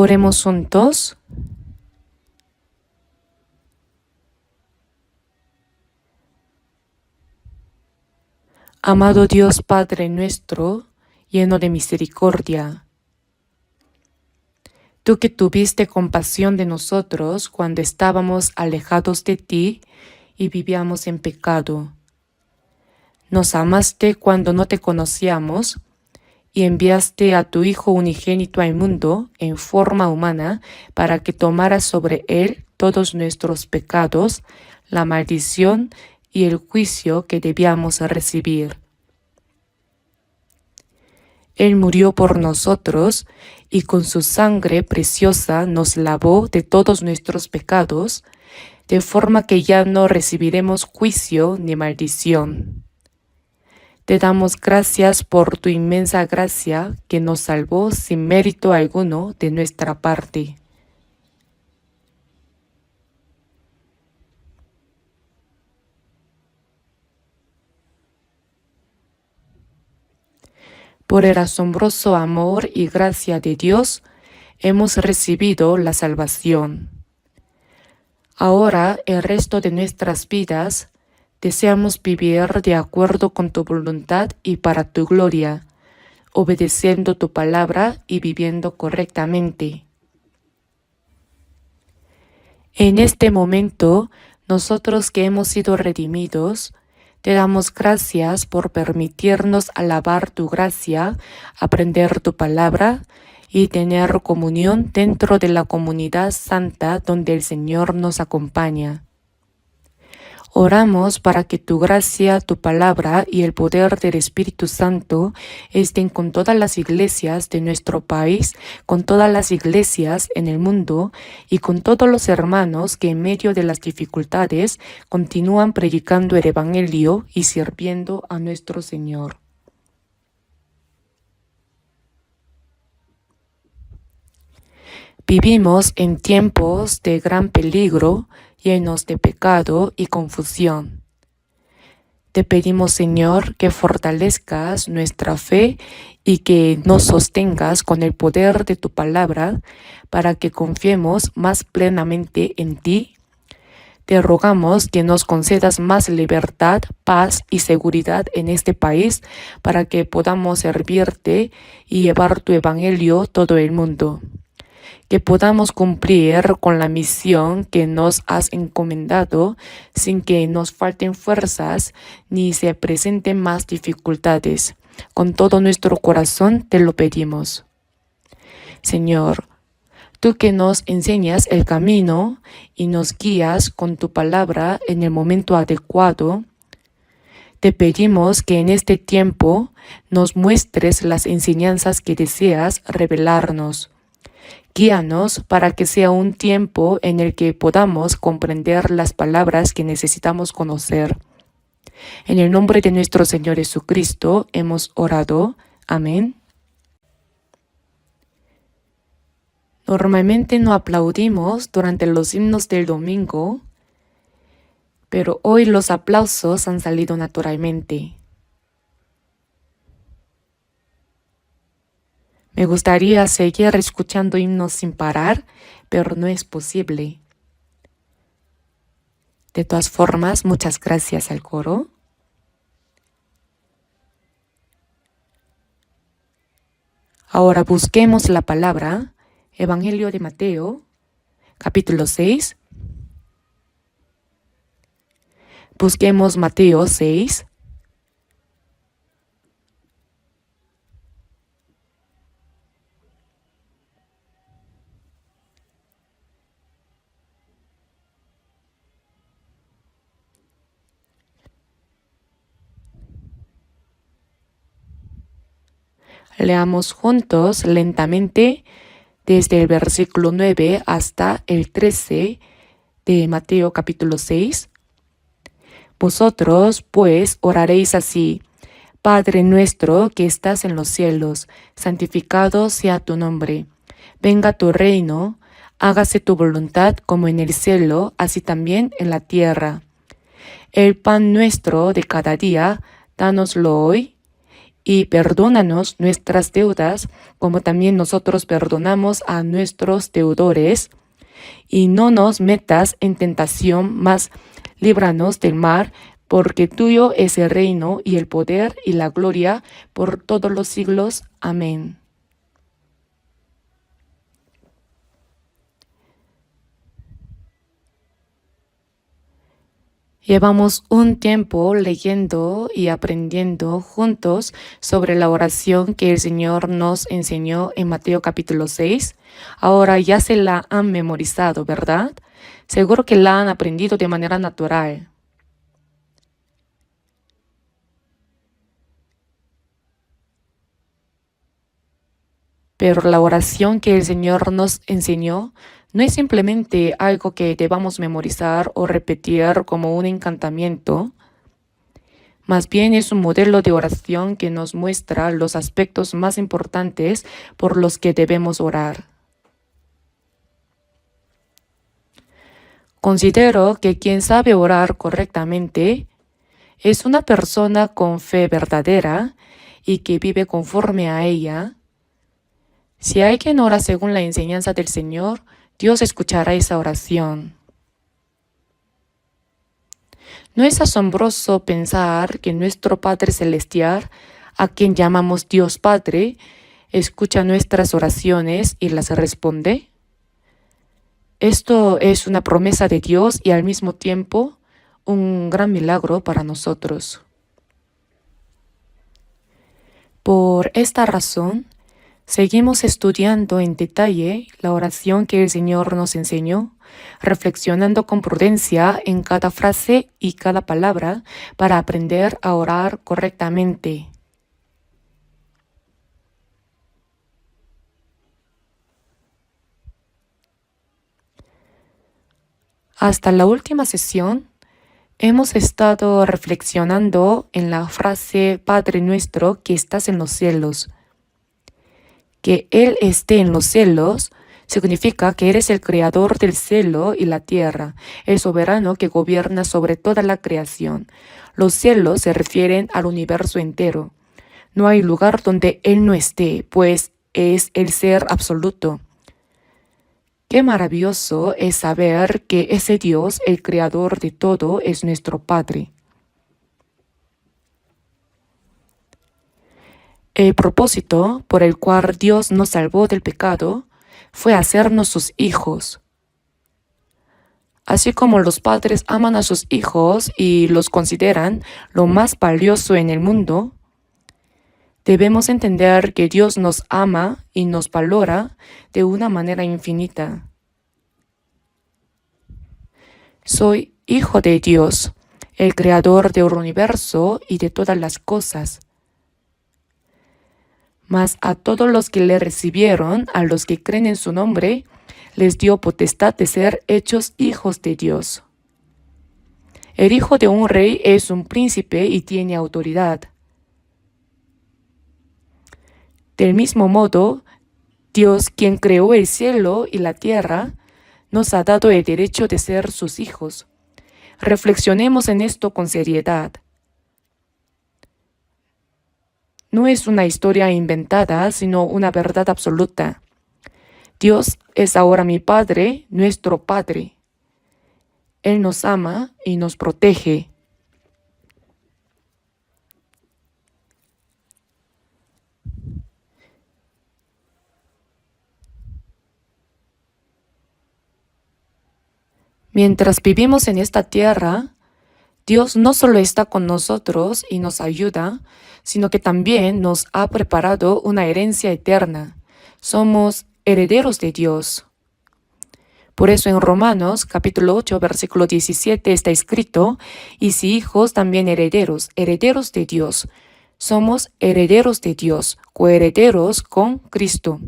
Oremos juntos. Amado Dios Padre nuestro, lleno de misericordia, tú que tuviste compasión de nosotros cuando estábamos alejados de ti y vivíamos en pecado, nos amaste cuando no te conocíamos y enviaste a tu Hijo unigénito al mundo en forma humana para que tomara sobre él todos nuestros pecados, la maldición y el juicio que debíamos recibir. Él murió por nosotros y con su sangre preciosa nos lavó de todos nuestros pecados, de forma que ya no recibiremos juicio ni maldición. Te damos gracias por tu inmensa gracia que nos salvó sin mérito alguno de nuestra parte. Por el asombroso amor y gracia de Dios, hemos recibido la salvación. Ahora, el resto de nuestras vidas, deseamos vivir de acuerdo con tu voluntad y para tu gloria, obedeciendo tu palabra y viviendo correctamente. En este momento, nosotros que hemos sido redimidos, te damos gracias por permitirnos alabar tu gracia, aprender tu palabra y tener comunión dentro de la comunidad santa donde el Señor nos acompaña. Oramos para que tu gracia, tu palabra y el poder del Espíritu Santo estén con todas las iglesias de nuestro país, con todas las iglesias en el mundo y con todos los hermanos que en medio de las dificultades continúan predicando el Evangelio y sirviendo a nuestro Señor. Vivimos en tiempos de gran peligro, llenos de pecado y confusión. Te pedimos, Señor, que fortalezcas nuestra fe y que nos sostengas con el poder de tu palabra para que confiemos más plenamente en ti. Te rogamos que nos concedas más libertad, paz y seguridad en este país para que podamos servirte y llevar tu evangelio a todo el mundo. Que podamos cumplir con la misión que nos has encomendado sin que nos falten fuerzas ni se presenten más dificultades. Con todo nuestro corazón te lo pedimos. Señor, tú que nos enseñas el camino y nos guías con tu palabra en el momento adecuado, te pedimos que en este tiempo nos muestres las enseñanzas que deseas revelarnos. Guíanos para que sea un tiempo en el que podamos comprender las palabras que necesitamos conocer. En el nombre de nuestro Señor Jesucristo hemos orado. Amén. Normalmente no aplaudimos durante los himnos del domingo, pero hoy los aplausos han salido naturalmente. Me gustaría seguir escuchando himnos sin parar, pero no es posible. De todas formas, muchas gracias al coro. Ahora busquemos la palabra, Evangelio de Mateo, capítulo 6. Busquemos Mateo 6. Leamos juntos lentamente desde el versículo 9 hasta el 13 de Mateo capítulo 6. Vosotros, pues, oraréis así: Padre nuestro que estás en los cielos, santificado sea tu nombre. Venga tu reino, hágase tu voluntad como en el cielo, así también en la tierra. El pan nuestro de cada día, dánoslo hoy, y perdónanos nuestras deudas, como también nosotros perdonamos a nuestros deudores. Y no nos metas en tentación, mas líbranos del mal, porque tuyo es el reino y el poder y la gloria por todos los siglos. Amén. Llevamos un tiempo leyendo y aprendiendo juntos sobre la oración que el Señor nos enseñó en Mateo capítulo 6. Ahora ya se la han memorizado, ¿verdad? Seguro que la han aprendido de manera natural. Pero la oración que el Señor nos enseñó no es simplemente algo que debamos memorizar o repetir como un encantamiento. Más bien es un modelo de oración que nos muestra los aspectos más importantes por los que debemos orar. Considero que quien sabe orar correctamente es una persona con fe verdadera y que vive conforme a ella. Si alguien ora según la enseñanza del Señor, Dios escuchará esa oración. ¿No es asombroso pensar que nuestro Padre Celestial, a quien llamamos Dios Padre, escucha nuestras oraciones y las responde? Esto es una promesa de Dios y al mismo tiempo un gran milagro para nosotros. Por esta razón, seguimos estudiando en detalle la oración que el Señor nos enseñó, reflexionando con prudencia en cada frase y cada palabra para aprender a orar correctamente. Hasta la última sesión, hemos estado reflexionando en la frase Padre nuestro que estás en los cielos. Que Él esté en los cielos significa que eres el creador del cielo y la tierra, el soberano que gobierna sobre toda la creación. Los cielos se refieren al universo entero. No hay lugar donde Él no esté, pues es el ser absoluto. Qué maravilloso es saber que ese Dios, el creador de todo, es nuestro Padre. El propósito por el cual Dios nos salvó del pecado fue hacernos sus hijos. Así como los padres aman a sus hijos y los consideran lo más valioso en el mundo, debemos entender que Dios nos ama y nos valora de una manera infinita. Soy hijo de Dios, el creador del universo y de todas las cosas. Mas a todos los que le recibieron, a los que creen en su nombre, les dio potestad de ser hechos hijos de Dios. El hijo de un rey es un príncipe y tiene autoridad. Del mismo modo, Dios, quien creó el cielo y la tierra, nos ha dado el derecho de ser sus hijos. Reflexionemos en esto con seriedad. No es una historia inventada, sino una verdad absoluta. Dios es ahora mi Padre, nuestro Padre. Él nos ama y nos protege. Mientras vivimos en esta tierra, Dios no solo está con nosotros y nos ayuda, sino que también nos ha preparado una herencia eterna. Somos herederos de Dios. Por eso en Romanos capítulo 8, versículo 17 está escrito, y si hijos también herederos, herederos de Dios. Somos herederos de Dios, coherederos con Cristo.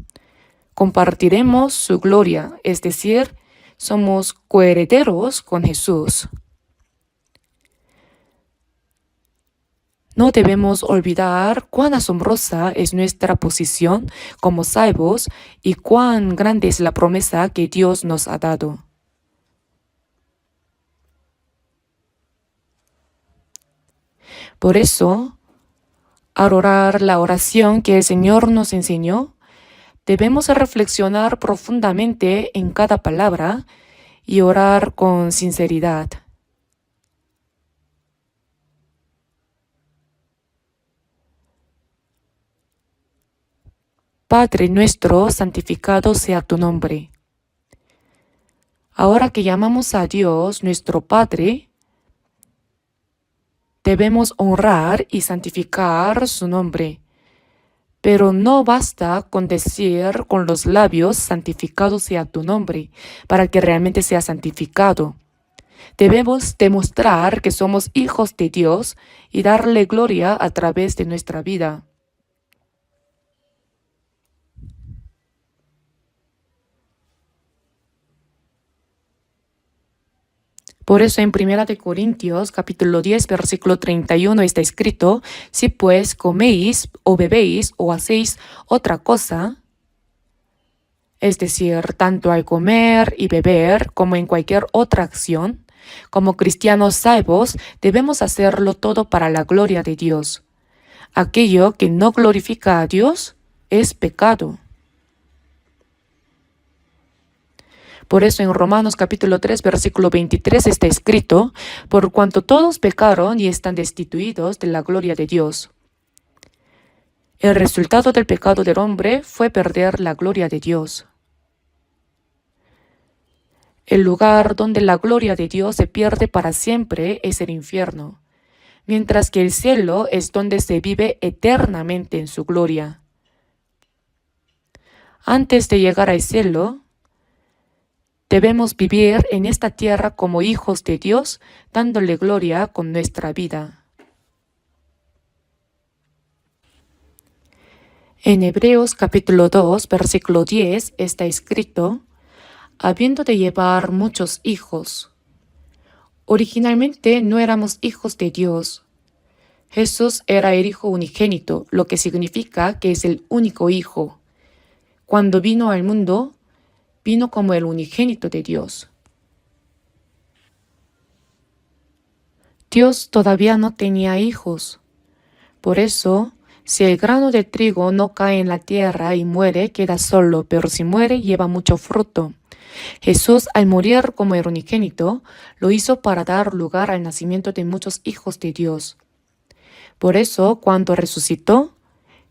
Compartiremos su gloria, es decir, somos coherederos con Jesús. No debemos olvidar cuán asombrosa es nuestra posición como salvos y cuán grande es la promesa que Dios nos ha dado. Por eso, Al orar la oración que el Señor nos enseñó, debemos reflexionar profundamente en cada palabra y orar con sinceridad. Padre nuestro, santificado sea tu nombre. Ahora que llamamos a Dios nuestro Padre, debemos honrar y santificar su nombre. Pero no basta con decir con los labios, santificado sea tu nombre, para que realmente sea santificado. Debemos demostrar que somos hijos de Dios y darle gloria a través de nuestra vida. Por eso en 1 Corintios capítulo 10 versículo 31 está escrito: si pues coméis o bebéis o hacéis otra cosa, es decir, tanto al comer y beber como en cualquier otra acción, como cristianos salvos debemos hacerlo todo para la gloria de Dios. Aquello que no glorifica a Dios es pecado. Por eso en Romanos capítulo 3 versículo 23 está escrito: por cuanto todos pecaron y están destituidos de la gloria de Dios. El resultado del pecado del hombre fue perder la gloria de Dios. El lugar donde la gloria de Dios se pierde para siempre es el infierno, mientras que el cielo es donde se vive eternamente en su gloria. Antes de llegar al cielo, debemos vivir en esta tierra como hijos de Dios, dándole gloria con nuestra vida. En Hebreos capítulo 2, versículo 10 está escrito: habiendo de llevar muchos hijos. Originalmente no éramos hijos de Dios. Jesús era el Hijo unigénito, lo que significa que es el único Hijo. Cuando vino al mundo, vino como el unigénito de Dios. Dios todavía no tenía hijos. Por eso, si el grano de trigo no cae en la tierra y muere, queda solo, pero si muere, lleva mucho fruto. Jesús, al morir como el unigénito, lo hizo para dar lugar al nacimiento de muchos hijos de Dios. Por eso, cuando resucitó,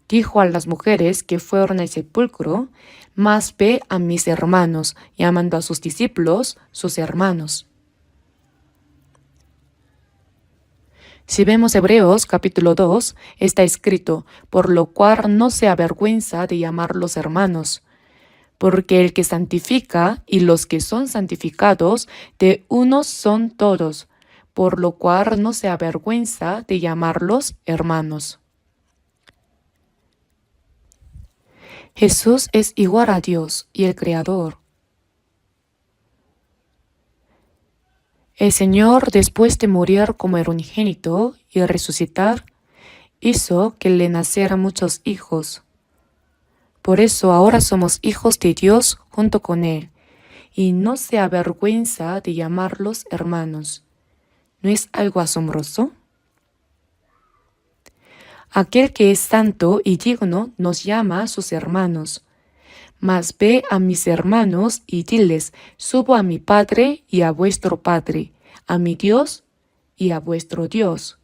dijo a las mujeres que fueron al sepulcro: más ve a mis hermanos, llamando a sus discípulos sus hermanos. Si vemos Hebreos capítulo 2, está escrito: por lo cual no se avergüenza de llamarlos hermanos, porque el que santifica y los que son santificados de uno son todos, por lo cual no se avergüenza de llamarlos hermanos. Jesús es igual a Dios y el Creador. El Señor, después de morir como el unigénito y resucitar, hizo que le nacieran muchos hijos. Por eso ahora somos hijos de Dios junto con Él, y no se avergüenza de llamarlos hermanos. ¿No es algo asombroso? Aquel que es santo y digno nos llama a sus hermanos. Mas ve a mis hermanos y diles: subo a mi Padre y a vuestro Padre, a mi Dios y a vuestro Dios.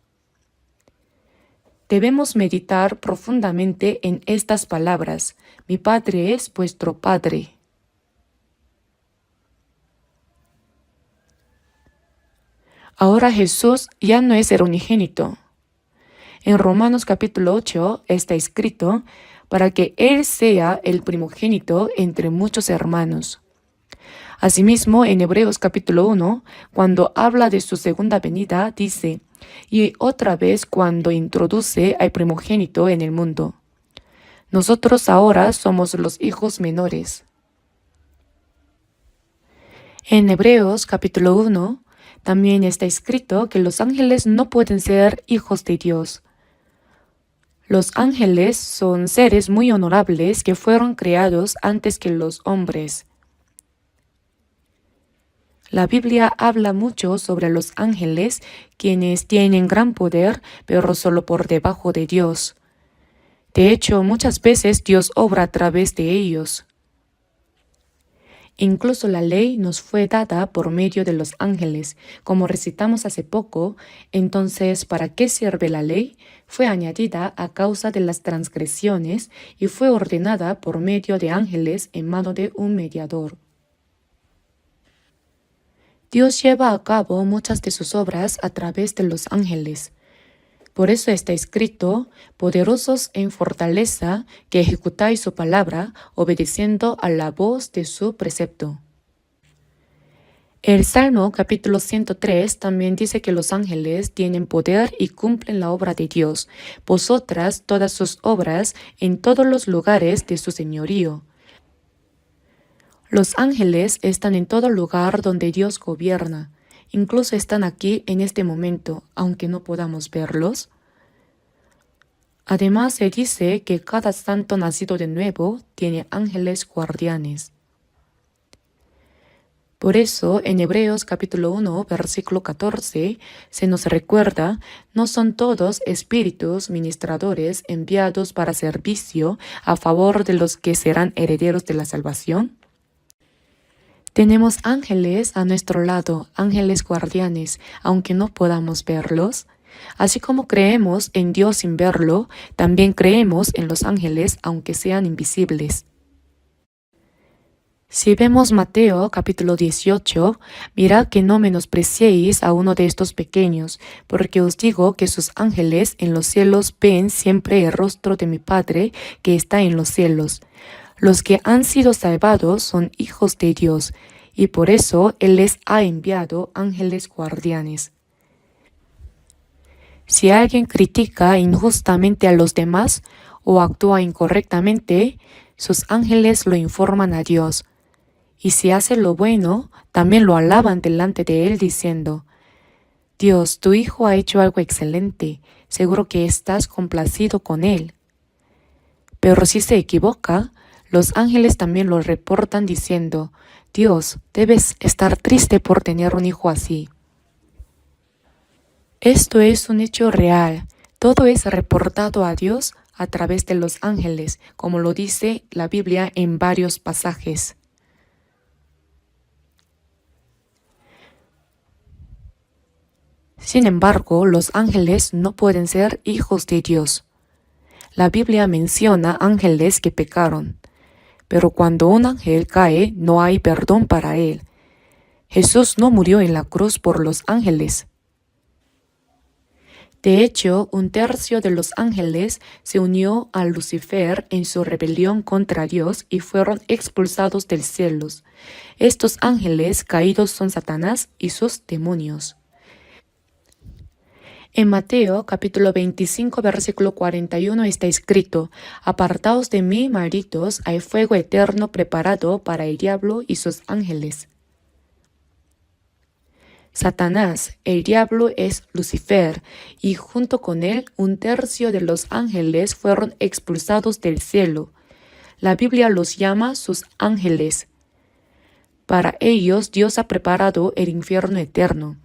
Debemos meditar profundamente en estas palabras: mi Padre es vuestro Padre. Ahora Jesús ya no es el unigénito. En Romanos capítulo 8 está escrito: para que Él sea el primogénito entre muchos hermanos. Asimismo, en Hebreos capítulo 1, cuando habla de su segunda venida, dice: y otra vez cuando introduce al primogénito en el mundo. Nosotros ahora somos los hijos menores. En Hebreos capítulo 1 también está escrito que los ángeles no pueden ser hijos de Dios. Los ángeles son seres muy honorables que fueron creados antes que los hombres. La Biblia habla mucho sobre los ángeles, quienes tienen gran poder, pero solo por debajo de Dios. De hecho, muchas veces Dios obra a través de ellos. Incluso la ley nos fue dada por medio de los ángeles, como recitamos hace poco. Entonces, ¿para qué sirve la ley? Fue añadida a causa de las transgresiones y fue ordenada por medio de ángeles en mano de un mediador. Dios lleva a cabo muchas de sus obras a través de los ángeles. Por eso está escrito, poderosos en fortaleza, que ejecutáis su palabra, obedeciendo a la voz de su precepto. El Salmo capítulo 103 también dice que los ángeles tienen poder y cumplen la obra de Dios, vosotras todas sus obras en todos los lugares de su señorío. Los ángeles están en todo lugar donde Dios gobierna. Incluso están aquí en este momento, aunque no podamos verlos. Además, se dice que cada santo nacido de nuevo tiene ángeles guardianes. Por eso, en Hebreos capítulo 1, versículo 14, se nos recuerda, ¿no son todos espíritus ministradores enviados para servicio a favor de los que serán herederos de la salvación? Tenemos ángeles a nuestro lado, ángeles guardianes, aunque no podamos verlos. Así como creemos en Dios sin verlo, también creemos en los ángeles, aunque sean invisibles. Si vemos Mateo capítulo 18, mirad que no menospreciéis a uno de estos pequeños, porque os digo que sus ángeles en los cielos ven siempre el rostro de mi Padre que está en los cielos. Los que han sido salvados son hijos de Dios, y por eso Él les ha enviado ángeles guardianes. Si alguien critica injustamente a los demás o actúa incorrectamente, sus ángeles lo informan a Dios. Y si hace lo bueno, también lo alaban delante de Él diciendo, Dios, tu Hijo ha hecho algo excelente, seguro que estás complacido con Él. Pero si se equivoca, los ángeles también lo reportan diciendo, Dios, debes estar triste por tener un hijo así. Esto es un hecho real. Todo es reportado a Dios a través de los ángeles, como lo dice la Biblia en varios pasajes. Sin embargo, los ángeles no pueden ser hijos de Dios. La Biblia menciona ángeles que pecaron, pero cuando un ángel cae, no hay perdón para él. Jesús no murió en la cruz por los ángeles. De hecho, un tercio de los ángeles se unió a Lucifer en su rebelión contra Dios y fueron expulsados del cielo. Estos ángeles caídos son Satanás y sus demonios. En Mateo capítulo 25 versículo 41 está escrito, apartaos de mí, malditos, hay fuego eterno preparado para el diablo y sus ángeles. Satanás, el diablo, es Lucifer, y junto con él un tercio de los ángeles fueron expulsados del cielo. La Biblia los llama sus ángeles. Para ellos Dios ha preparado el infierno eterno.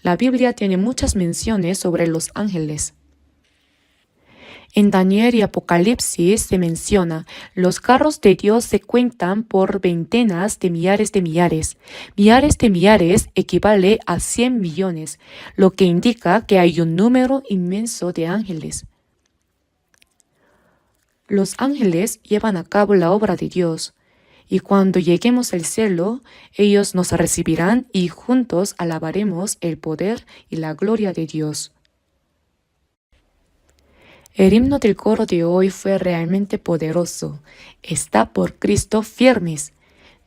La Biblia tiene muchas menciones sobre los ángeles. En Daniel y Apocalipsis se menciona, los carros de Dios se cuentan por veintenas de millares de millares. Millares de millares equivale a 100 millones, lo que indica que hay un número inmenso de ángeles. Los ángeles llevan a cabo la obra de Dios. Y cuando lleguemos al cielo, ellos nos recibirán y juntos alabaremos el poder y la gloria de Dios. El himno del coro de hoy fue realmente poderoso. Está por Cristo firmes.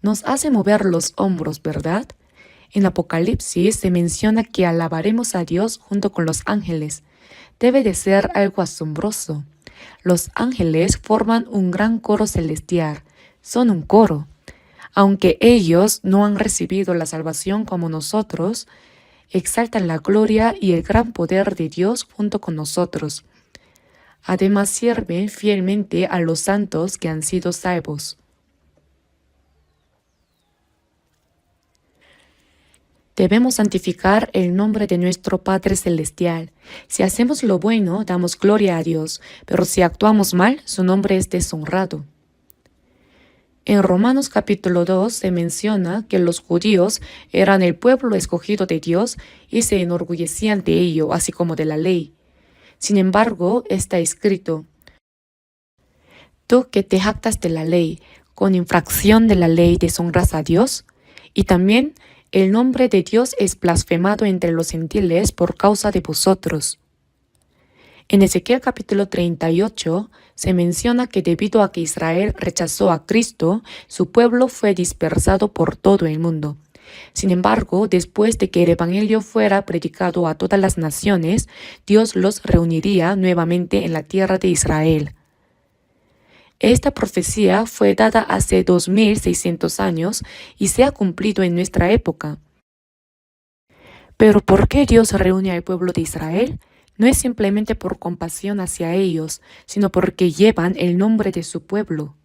Nos hace mover los hombros, ¿verdad? En Apocalipsis se menciona que alabaremos a Dios junto con los ángeles. Debe de ser algo asombroso. Los ángeles forman un gran coro celestial. Son un coro. Aunque ellos no han recibido la salvación como nosotros, exaltan la gloria y el gran poder de Dios junto con nosotros. Además sirven fielmente a los santos que han sido salvos. Debemos santificar el nombre de nuestro Padre Celestial. Si hacemos lo bueno, damos gloria a Dios, pero si actuamos mal, su nombre es deshonrado. En Romanos capítulo 2 se menciona que los judíos eran el pueblo escogido de Dios y se enorgullecían de ello, así como de la ley. Sin embargo, está escrito: tú que te jactas de la ley, con infracción de la ley deshonras a Dios. Y también el nombre de Dios es blasfemado entre los gentiles por causa de vosotros. En Ezequiel capítulo 38 se menciona que debido a que Israel rechazó a Cristo, su pueblo fue dispersado por todo el mundo. Sin embargo, después de que el Evangelio fuera predicado a todas las naciones, Dios los reuniría nuevamente en la tierra de Israel. Esta profecía fue dada hace 2600 años y se ha cumplido en nuestra época. Pero ¿por qué Dios reúne al pueblo de Israel? No es simplemente por compasión hacia ellos, sino porque llevan el nombre de su pueblo.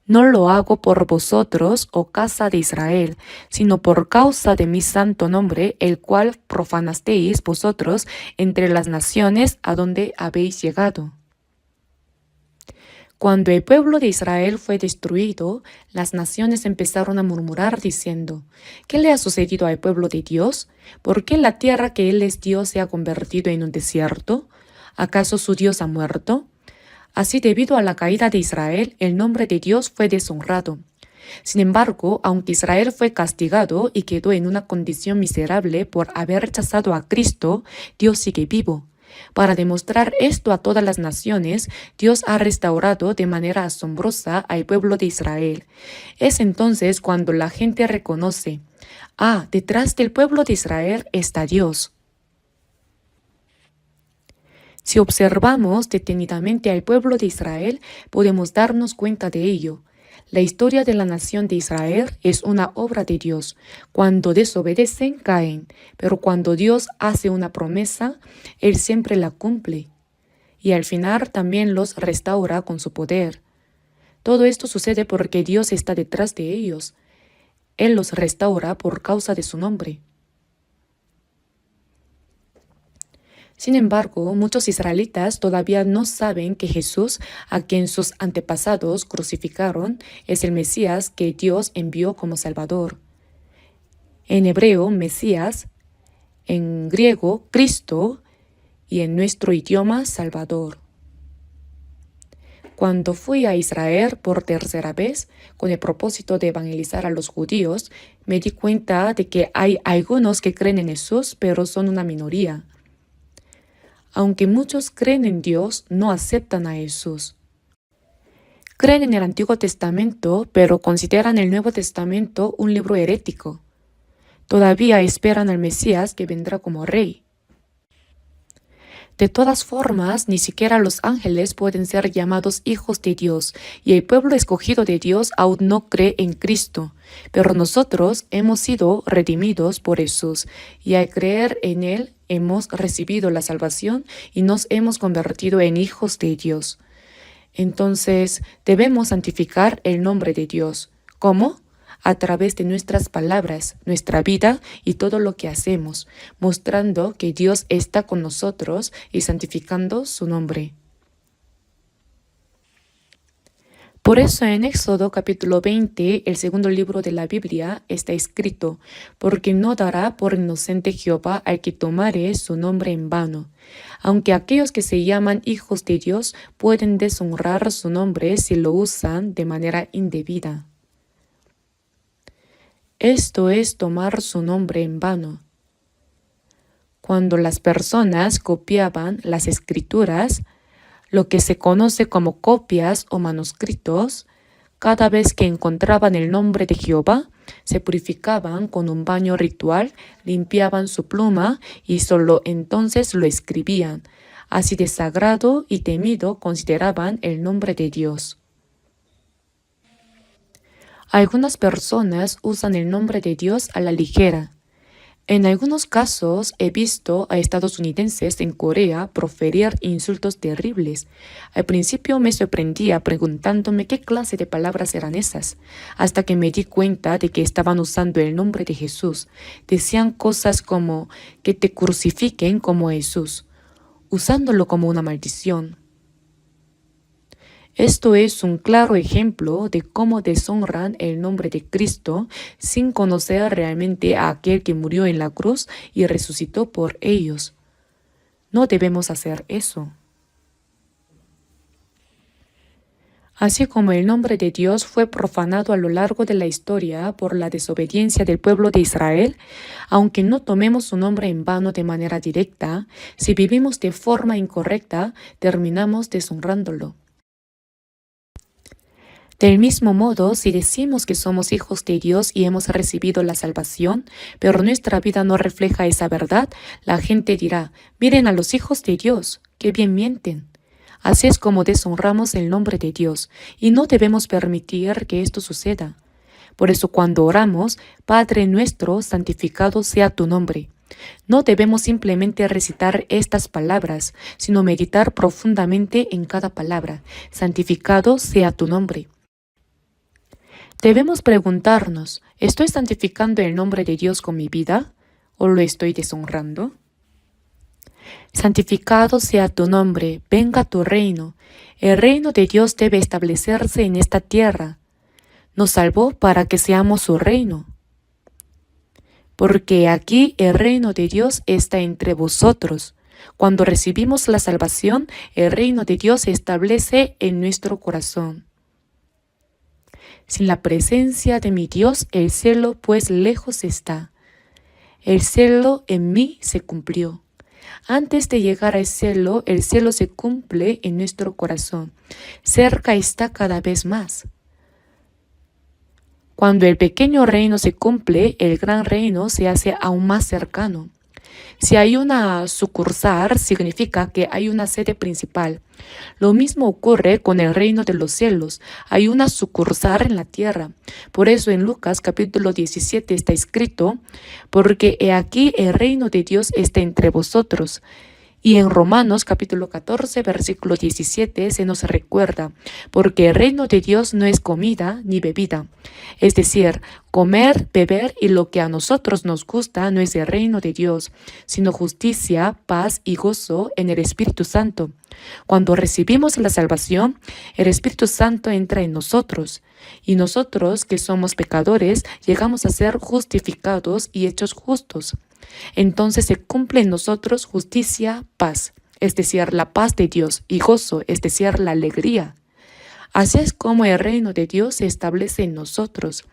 No lo hago por vosotros, oh casa de Israel, sino por causa de mi santo nombre, el cual profanasteis vosotros entre las naciones a donde habéis llegado. Cuando el pueblo de Israel fue destruido, las naciones empezaron a murmurar diciendo: ¿qué le ha sucedido al pueblo de Dios? ¿Por qué la tierra que Él les dio se ha convertido en un desierto? ¿Acaso su Dios ha muerto? Así, debido a la caída de Israel, el nombre de Dios fue deshonrado. Sin embargo, aunque Israel fue castigado y quedó en una condición miserable por haber rechazado a Cristo, Dios sigue vivo. Para demostrar esto a todas las naciones, Dios ha restaurado de manera asombrosa al pueblo de Israel. Es entonces cuando la gente reconoce: ah, detrás del pueblo de Israel está Dios. Si observamos detenidamente al pueblo de Israel, podemos darnos cuenta de ello. La historia de la nación de Israel es una obra de Dios. Cuando desobedecen, caen, pero cuando Dios hace una promesa, Él siempre la cumple. Y al final también los restaura con su poder. Todo esto sucede porque Dios está detrás de ellos. Él los restaura por causa de su nombre. Sin embargo, muchos israelitas todavía no saben que Jesús, a quien sus antepasados crucificaron, es el Mesías que Dios envió como Salvador. En hebreo, Mesías; en griego, Cristo; y en nuestro idioma, Salvador. Cuando fui a Israel por tercera vez, con el propósito de evangelizar a los judíos, me di cuenta de que hay algunos que creen en Jesús, pero son una minoría. Aunque muchos creen en Dios, no aceptan a Jesús. Creen en el Antiguo Testamento, pero consideran el Nuevo Testamento un libro herético. Todavía esperan al Mesías que vendrá como rey. De todas formas, ni siquiera los ángeles pueden ser llamados hijos de Dios, y el pueblo escogido de Dios aún no cree en Cristo. Pero nosotros hemos sido redimidos por Jesús, y al creer en Él hemos recibido la salvación y nos hemos convertido en hijos de Dios. Entonces, debemos santificar el nombre de Dios. ¿Cómo? A través de nuestras palabras, nuestra vida y todo lo que hacemos, mostrando que Dios está con nosotros y santificando su nombre. Por eso en Éxodo capítulo 20, el segundo libro de la Biblia, está escrito: porque no dará por inocente Jehová al que tomare su nombre en vano. Aunque aquellos que se llaman hijos de Dios pueden deshonrar su nombre si lo usan de manera indebida. Esto es tomar su nombre en vano. Cuando las personas copiaban las escrituras, lo que se conoce como copias o manuscritos, cada vez que encontraban el nombre de Jehová, se purificaban con un baño ritual, limpiaban su pluma y solo entonces lo escribían. Así de sagrado y temido consideraban el nombre de Dios. Algunas personas usan el nombre de Dios a la ligera. En algunos casos he visto a estadounidenses en Corea proferir insultos terribles. Al principio me sorprendía preguntándome qué clase de palabras eran esas, hasta que me di cuenta de que estaban usando el nombre de Jesús. Decían cosas como que te crucifiquen como Jesús, usándolo como una maldición. Esto es un claro ejemplo de cómo deshonran el nombre de Cristo sin conocer realmente a aquel que murió en la cruz y resucitó por ellos. No debemos hacer eso. Así como el nombre de Dios fue profanado a lo largo de la historia por la desobediencia del pueblo de Israel, aunque no tomemos su nombre en vano de manera directa, si vivimos de forma incorrecta, terminamos deshonrándolo. Del mismo modo, si decimos que somos hijos de Dios y hemos recibido la salvación, pero nuestra vida no refleja esa verdad, la gente dirá, miren a los hijos de Dios, qué bien mienten. Así es como deshonramos el nombre de Dios, y no debemos permitir que esto suceda. Por eso cuando oramos, Padre nuestro, santificado sea tu nombre. No debemos simplemente recitar estas palabras, sino meditar profundamente en cada palabra. Santificado sea tu nombre. Debemos preguntarnos, ¿estoy santificando el nombre de Dios con mi vida o lo estoy deshonrando? Santificado sea tu nombre, venga tu reino. El reino de Dios debe establecerse en esta tierra. Nos salvó para que seamos su reino. Porque aquí el reino de Dios está entre vosotros. Cuando recibimos la salvación, el reino de Dios se establece en nuestro corazón. Sin la presencia de mi Dios, el cielo pues lejos está. El cielo en mí se cumplió. Antes de llegar al cielo, el cielo se cumple en nuestro corazón. Cerca está cada vez más. Cuando el pequeño reino se cumple, el gran reino se hace aún más cercano. Si hay una sucursal, significa que hay una sede principal. Lo mismo ocurre con el reino de los cielos. Hay una sucursal en la tierra. Por eso en Lucas capítulo 17 está escrito, porque he aquí el reino de Dios está entre vosotros. Y en Romanos capítulo 14, versículo 17 se nos recuerda, porque el reino de Dios no es comida ni bebida. Es decir, comer, beber y lo que a nosotros nos gusta no es el reino de Dios, sino justicia, paz y gozo en el Espíritu Santo. Cuando recibimos la salvación, el Espíritu Santo entra en nosotros. Y nosotros, que somos pecadores, llegamos a ser justificados y hechos justos. Entonces se cumple en nosotros justicia, paz, es decir, la paz de Dios, y gozo, es decir, la alegría. Así es como el reino de Dios se establece en nosotros.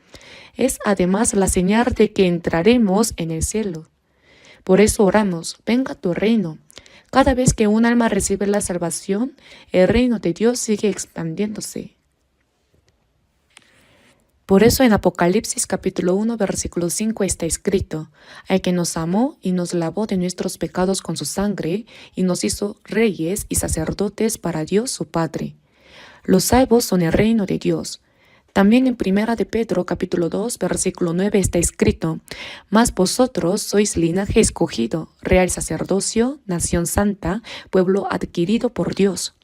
Es además la señal de que entraremos en el cielo. Por eso oramos, venga tu reino. Cada vez que un alma recibe la salvación, el reino de Dios sigue expandiéndose. Por eso en Apocalipsis capítulo 1 versículo 5 está escrito, al que nos amó y nos lavó de nuestros pecados con su sangre y nos hizo reyes y sacerdotes para Dios su Padre. Los salvos son el reino de Dios. También en Primera de Pedro capítulo 2 versículo 9 está escrito, mas vosotros sois linaje escogido, real sacerdocio, nación santa, pueblo adquirido por Dios.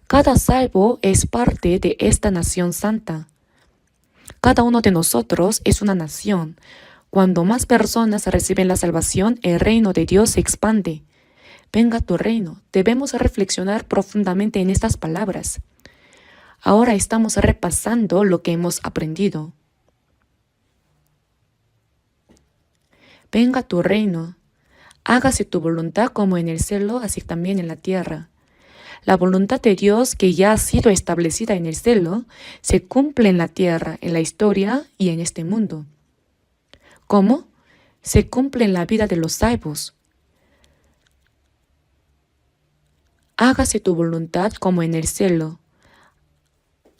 Cada salvo es parte de esta nación santa. Cada uno de nosotros es una nación. Cuando más personas reciben la salvación, el reino de Dios se expande. Venga tu reino. Debemos reflexionar profundamente en estas palabras. Ahora estamos repasando lo que hemos aprendido. Venga tu reino. Hágase tu voluntad como en el cielo, así también en la tierra. La voluntad de Dios, que ya ha sido establecida en el cielo, se cumple en la tierra, en la historia y en este mundo. ¿Cómo? Se cumple en la vida de los salvos. Hágase tu voluntad como en el cielo.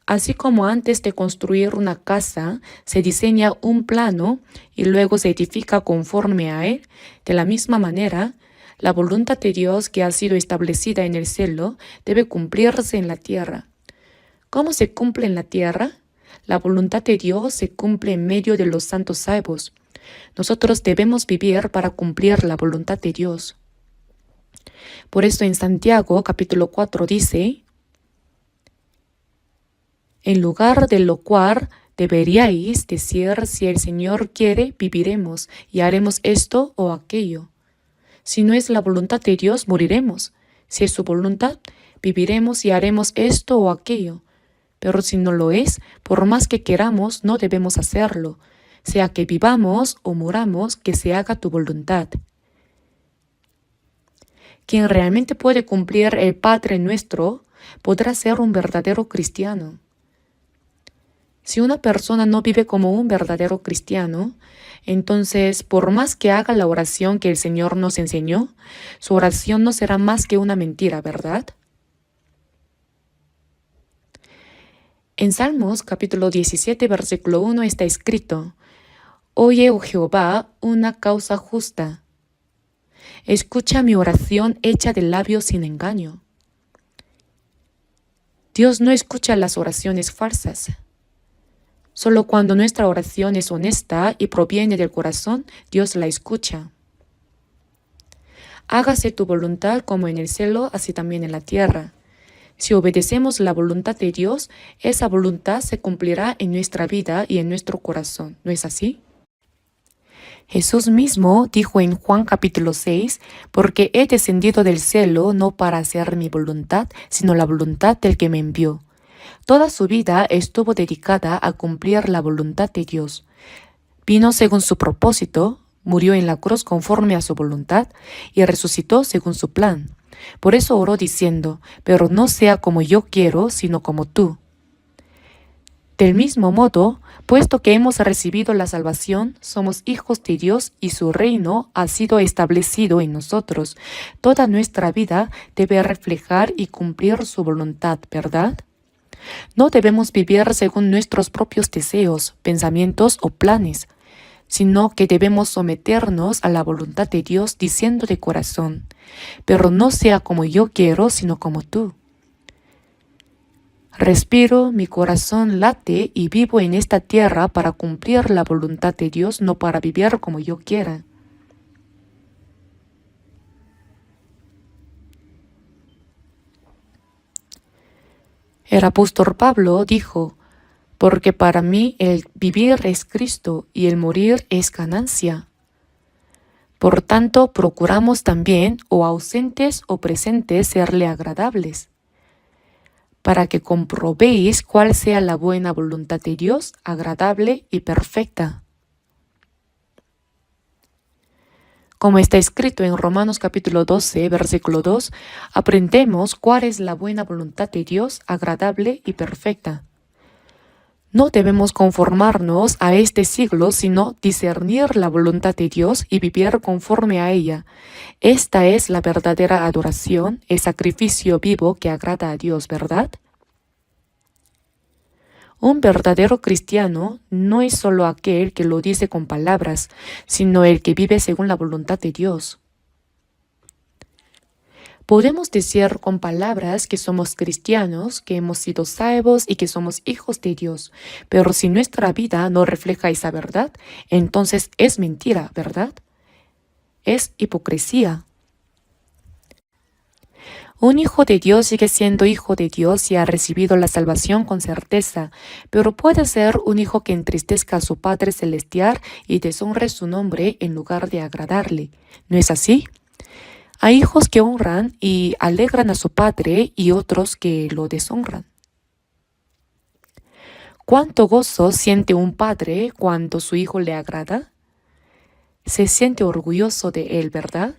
Así como antes de construir una casa, se diseña un plano y luego se edifica conforme a él, de la misma manera, la voluntad de Dios que ha sido establecida en el cielo debe cumplirse en la tierra. ¿Cómo se cumple en la tierra? La voluntad de Dios se cumple en medio de los santos salvos. Nosotros debemos vivir para cumplir la voluntad de Dios. Por esto en Santiago capítulo 4 dice, en lugar de lo cual deberíais decir, si el Señor quiere, viviremos y haremos esto o aquello. Si no es la voluntad de Dios, moriremos. Si es su voluntad, viviremos y haremos esto o aquello. Pero si no lo es, por más que queramos, no debemos hacerlo. Sea que vivamos o muramos, que se haga tu voluntad. Quien realmente puede cumplir el Padre Nuestro podrá ser un verdadero cristiano. Si una persona no vive como un verdadero cristiano, entonces por más que haga la oración que el Señor nos enseñó, su oración no será más que una mentira, ¿verdad? En Salmos capítulo 17, versículo 1 está escrito, Oye, oh Jehová, una causa justa. Escucha mi oración hecha de labios sin engaño. Dios no escucha las oraciones falsas. Solo cuando nuestra oración es honesta y proviene del corazón, Dios la escucha. Hágase tu voluntad como en el cielo, así también en la tierra. Si obedecemos la voluntad de Dios, esa voluntad se cumplirá en nuestra vida y en nuestro corazón. ¿No es así? Jesús mismo dijo en Juan capítulo 6, porque he descendido del cielo no para hacer mi voluntad, sino la voluntad del que me envió. Toda su vida estuvo dedicada a cumplir la voluntad de Dios. Vino según su propósito, murió en la cruz conforme a su voluntad y resucitó según su plan. Por eso oró diciendo, pero no sea como yo quiero, sino como tú. Del mismo modo, puesto que hemos recibido la salvación, somos hijos de Dios y su reino ha sido establecido en nosotros. Toda nuestra vida debe reflejar y cumplir su voluntad, ¿verdad? No debemos vivir según nuestros propios deseos, pensamientos o planes, sino que debemos someternos a la voluntad de Dios diciendo de corazón, pero no sea como yo quiero, sino como tú. Respiro, mi corazón late y vivo en esta tierra para cumplir la voluntad de Dios, no para vivir como yo quiera. El apóstol Pablo dijo, porque para mí el vivir es Cristo y el morir es ganancia. Por tanto, procuramos también, o ausentes o presentes, serle agradables, para que comprobéis cuál sea la buena voluntad de Dios, agradable y perfecta. Como está escrito en Romanos capítulo 12, versículo 2, aprendemos cuál es la buena voluntad de Dios, agradable y perfecta. No debemos conformarnos a este siglo, sino discernir la voluntad de Dios y vivir conforme a ella. Esta es la verdadera adoración, el sacrificio vivo que agrada a Dios, ¿verdad? Un verdadero cristiano no es solo aquel que lo dice con palabras, sino el que vive según la voluntad de Dios. Podemos decir con palabras que somos cristianos, que hemos sido salvos y que somos hijos de Dios, pero si nuestra vida no refleja esa verdad, entonces es mentira, ¿verdad? Es hipocresía. Un hijo de Dios sigue siendo hijo de Dios y ha recibido la salvación con certeza, pero puede ser un hijo que entristezca a su Padre Celestial y deshonre su nombre en lugar de agradarle. ¿No es así? Hay hijos que honran y alegran a su Padre y otros que lo deshonran. ¿Cuánto gozo siente un padre cuando su hijo le agrada? Se siente orgulloso de él, ¿verdad?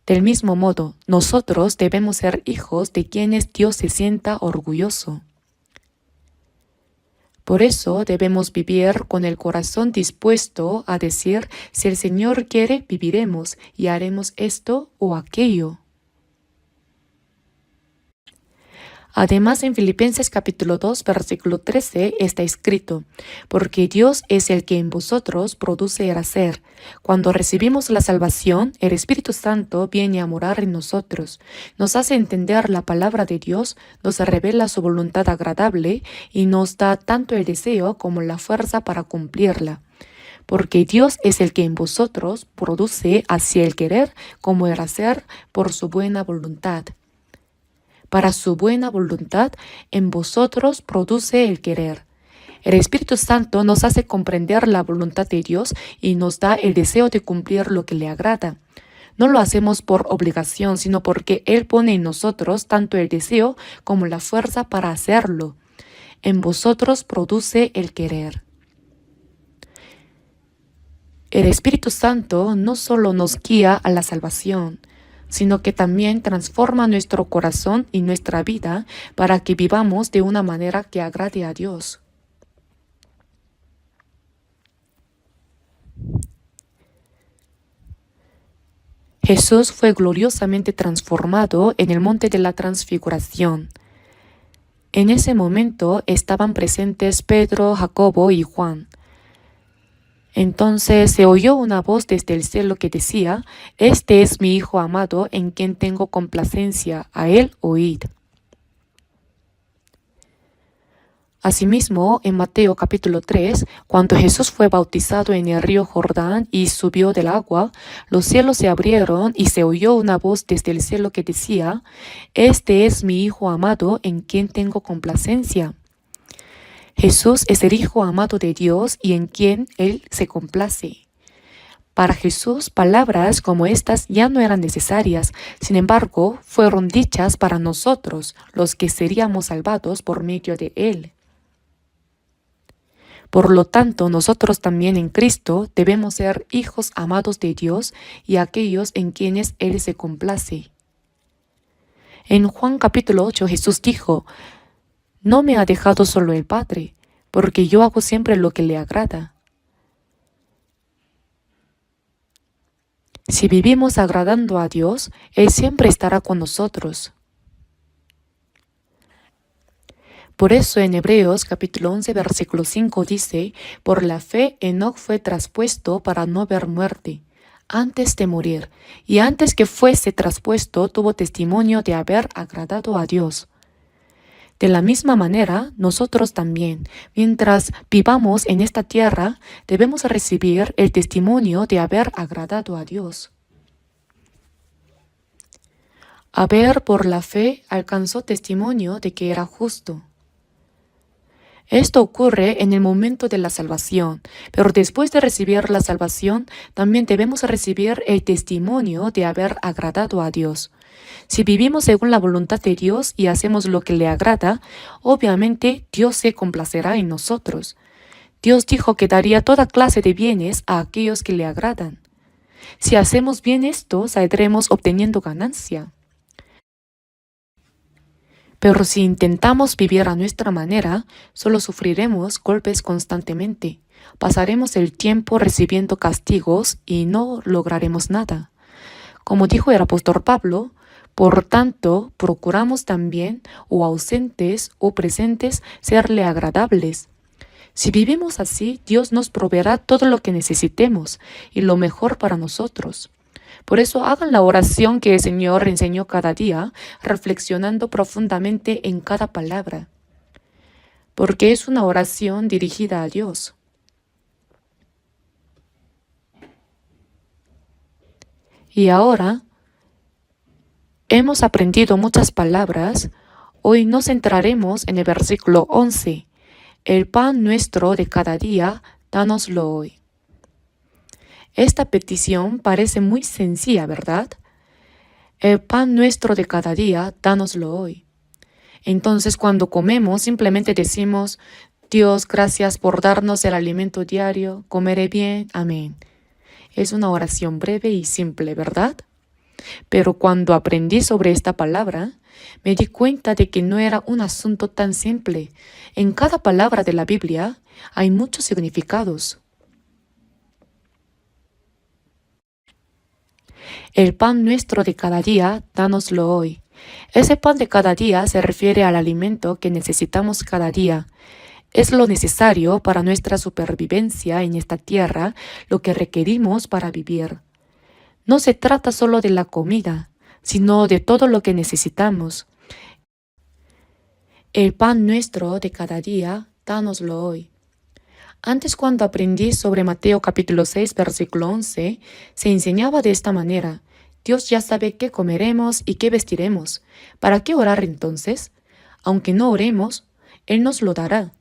Del mismo modo, nosotros debemos ser hijos de quienes Dios se sienta orgulloso. Por eso debemos vivir con el corazón dispuesto a decir, si el Señor quiere, viviremos y haremos esto o aquello. Además, en Filipenses capítulo 2, versículo 13 está escrito, porque Dios es el que en vosotros produce el hacer. Cuando recibimos la salvación, el Espíritu Santo viene a morar en nosotros, nos hace entender la palabra de Dios, nos revela su voluntad agradable y nos da tanto el deseo como la fuerza para cumplirla. porque Dios es el que en vosotros produce así el querer como el hacer por su buena voluntad. Para su buena voluntad en vosotros produce el querer. El Espíritu Santo nos hace comprender la voluntad de Dios y nos da el deseo de cumplir lo que le agrada. No lo hacemos por obligación, sino porque Él pone en nosotros tanto el deseo como la fuerza para hacerlo. En vosotros produce el querer. El Espíritu Santo no solo nos guía a la salvación, sino que también transforma nuestro corazón y nuestra vida para que vivamos de una manera que agrade a Dios. Jesús fue gloriosamente transformado en el monte de la transfiguración. En ese momento estaban presentes Pedro, Jacobo y Juan. Entonces se oyó una voz desde el cielo que decía: «Este es mi Hijo amado, en quien tengo complacencia, a él oíd». Asimismo, en Mateo capítulo 3, cuando Jesús fue bautizado en el río Jordán y subió del agua, los cielos se abrieron y se oyó una voz desde el cielo que decía: «Este es mi Hijo amado, en quien tengo complacencia». Jesús es el Hijo amado de Dios y en quien Él se complace. Para Jesús, palabras como estas ya no eran necesarias, sin embargo, fueron dichas para nosotros, los que seríamos salvados por medio de Él. Por lo tanto, nosotros también en Cristo debemos ser hijos amados de Dios y aquellos en quienes Él se complace. En Juan capítulo 8 Jesús dijo: «No me ha dejado solo el Padre, porque yo hago siempre lo que le agrada». Si vivimos agradando a Dios, Él siempre estará con nosotros. Por eso en Hebreos capítulo 11 versículo 5 dice: «Por la fe Enoc fue traspuesto para no ver muerte, antes de morir, y antes que fuese traspuesto tuvo testimonio de haber agradado a Dios». De la misma manera, nosotros también, mientras vivamos en esta tierra, debemos recibir el testimonio de haber agradado a Dios. Abel por la fe alcanzó testimonio de que era justo. Esto ocurre en el momento de la salvación, pero después de recibir la salvación, también debemos recibir el testimonio de haber agradado a Dios. Si vivimos según la voluntad de Dios y hacemos lo que le agrada, obviamente Dios se complacerá en nosotros. Dios dijo que daría toda clase de bienes a aquellos que le agradan. Si hacemos bien esto, saldremos obteniendo ganancia. Pero si intentamos vivir a nuestra manera, solo sufriremos golpes constantemente. Pasaremos el tiempo recibiendo castigos y no lograremos nada. Como dijo el apóstol Pablo: «Por tanto, procuramos también, o ausentes o presentes, serle agradables». Si vivimos así, Dios nos proveerá todo lo que necesitemos y lo mejor para nosotros. Por eso hagan la oración que el Señor enseñó cada día, reflexionando profundamente en cada palabra, porque es una oración dirigida a Dios. Y ahora, hemos aprendido muchas palabras. Hoy nos centraremos en el versículo 11. «El pan nuestro de cada día, dánoslo hoy». Esta petición parece muy sencilla, ¿verdad? El pan nuestro de cada día, dánoslo hoy. Entonces, cuando comemos, simplemente decimos: «Dios, gracias por darnos el alimento diario, comeré bien, amén». Es una oración breve y simple, ¿verdad? Pero cuando aprendí sobre esta palabra, me di cuenta de que no era un asunto tan simple. En cada palabra de la Biblia hay muchos significados. El pan nuestro de cada día, dánoslo hoy. Ese pan de cada día se refiere al alimento que necesitamos cada día. Es lo necesario para nuestra supervivencia en esta tierra, lo que requerimos para vivir. No se trata solo de la comida, sino de todo lo que necesitamos. El pan nuestro de cada día, dánoslo hoy. Antes, cuando aprendí sobre Mateo capítulo 6, versículo 11, se enseñaba de esta manera: Dios ya sabe qué comeremos y qué vestiremos. ¿Para qué orar entonces? Aunque no oremos, Él nos lo dará.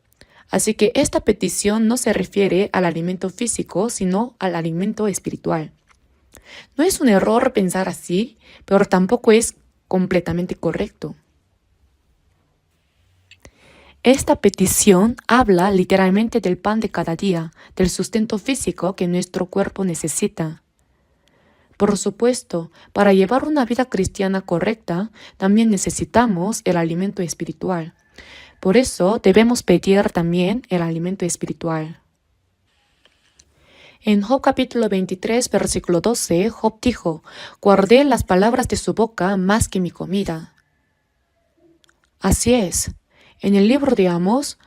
Así que esta petición no se refiere al alimento físico, sino al alimento espiritual. No es un error pensar así, pero tampoco es completamente correcto. Esta petición habla literalmente del pan de cada día, del sustento físico que nuestro cuerpo necesita. Por supuesto, para llevar una vida cristiana correcta, también necesitamos el alimento espiritual. Por eso debemos pedir también el alimento espiritual. En Job capítulo 23, versículo 12, Job dijo: guardé las palabras de su boca más que mi comida. Así es. En el libro de Amós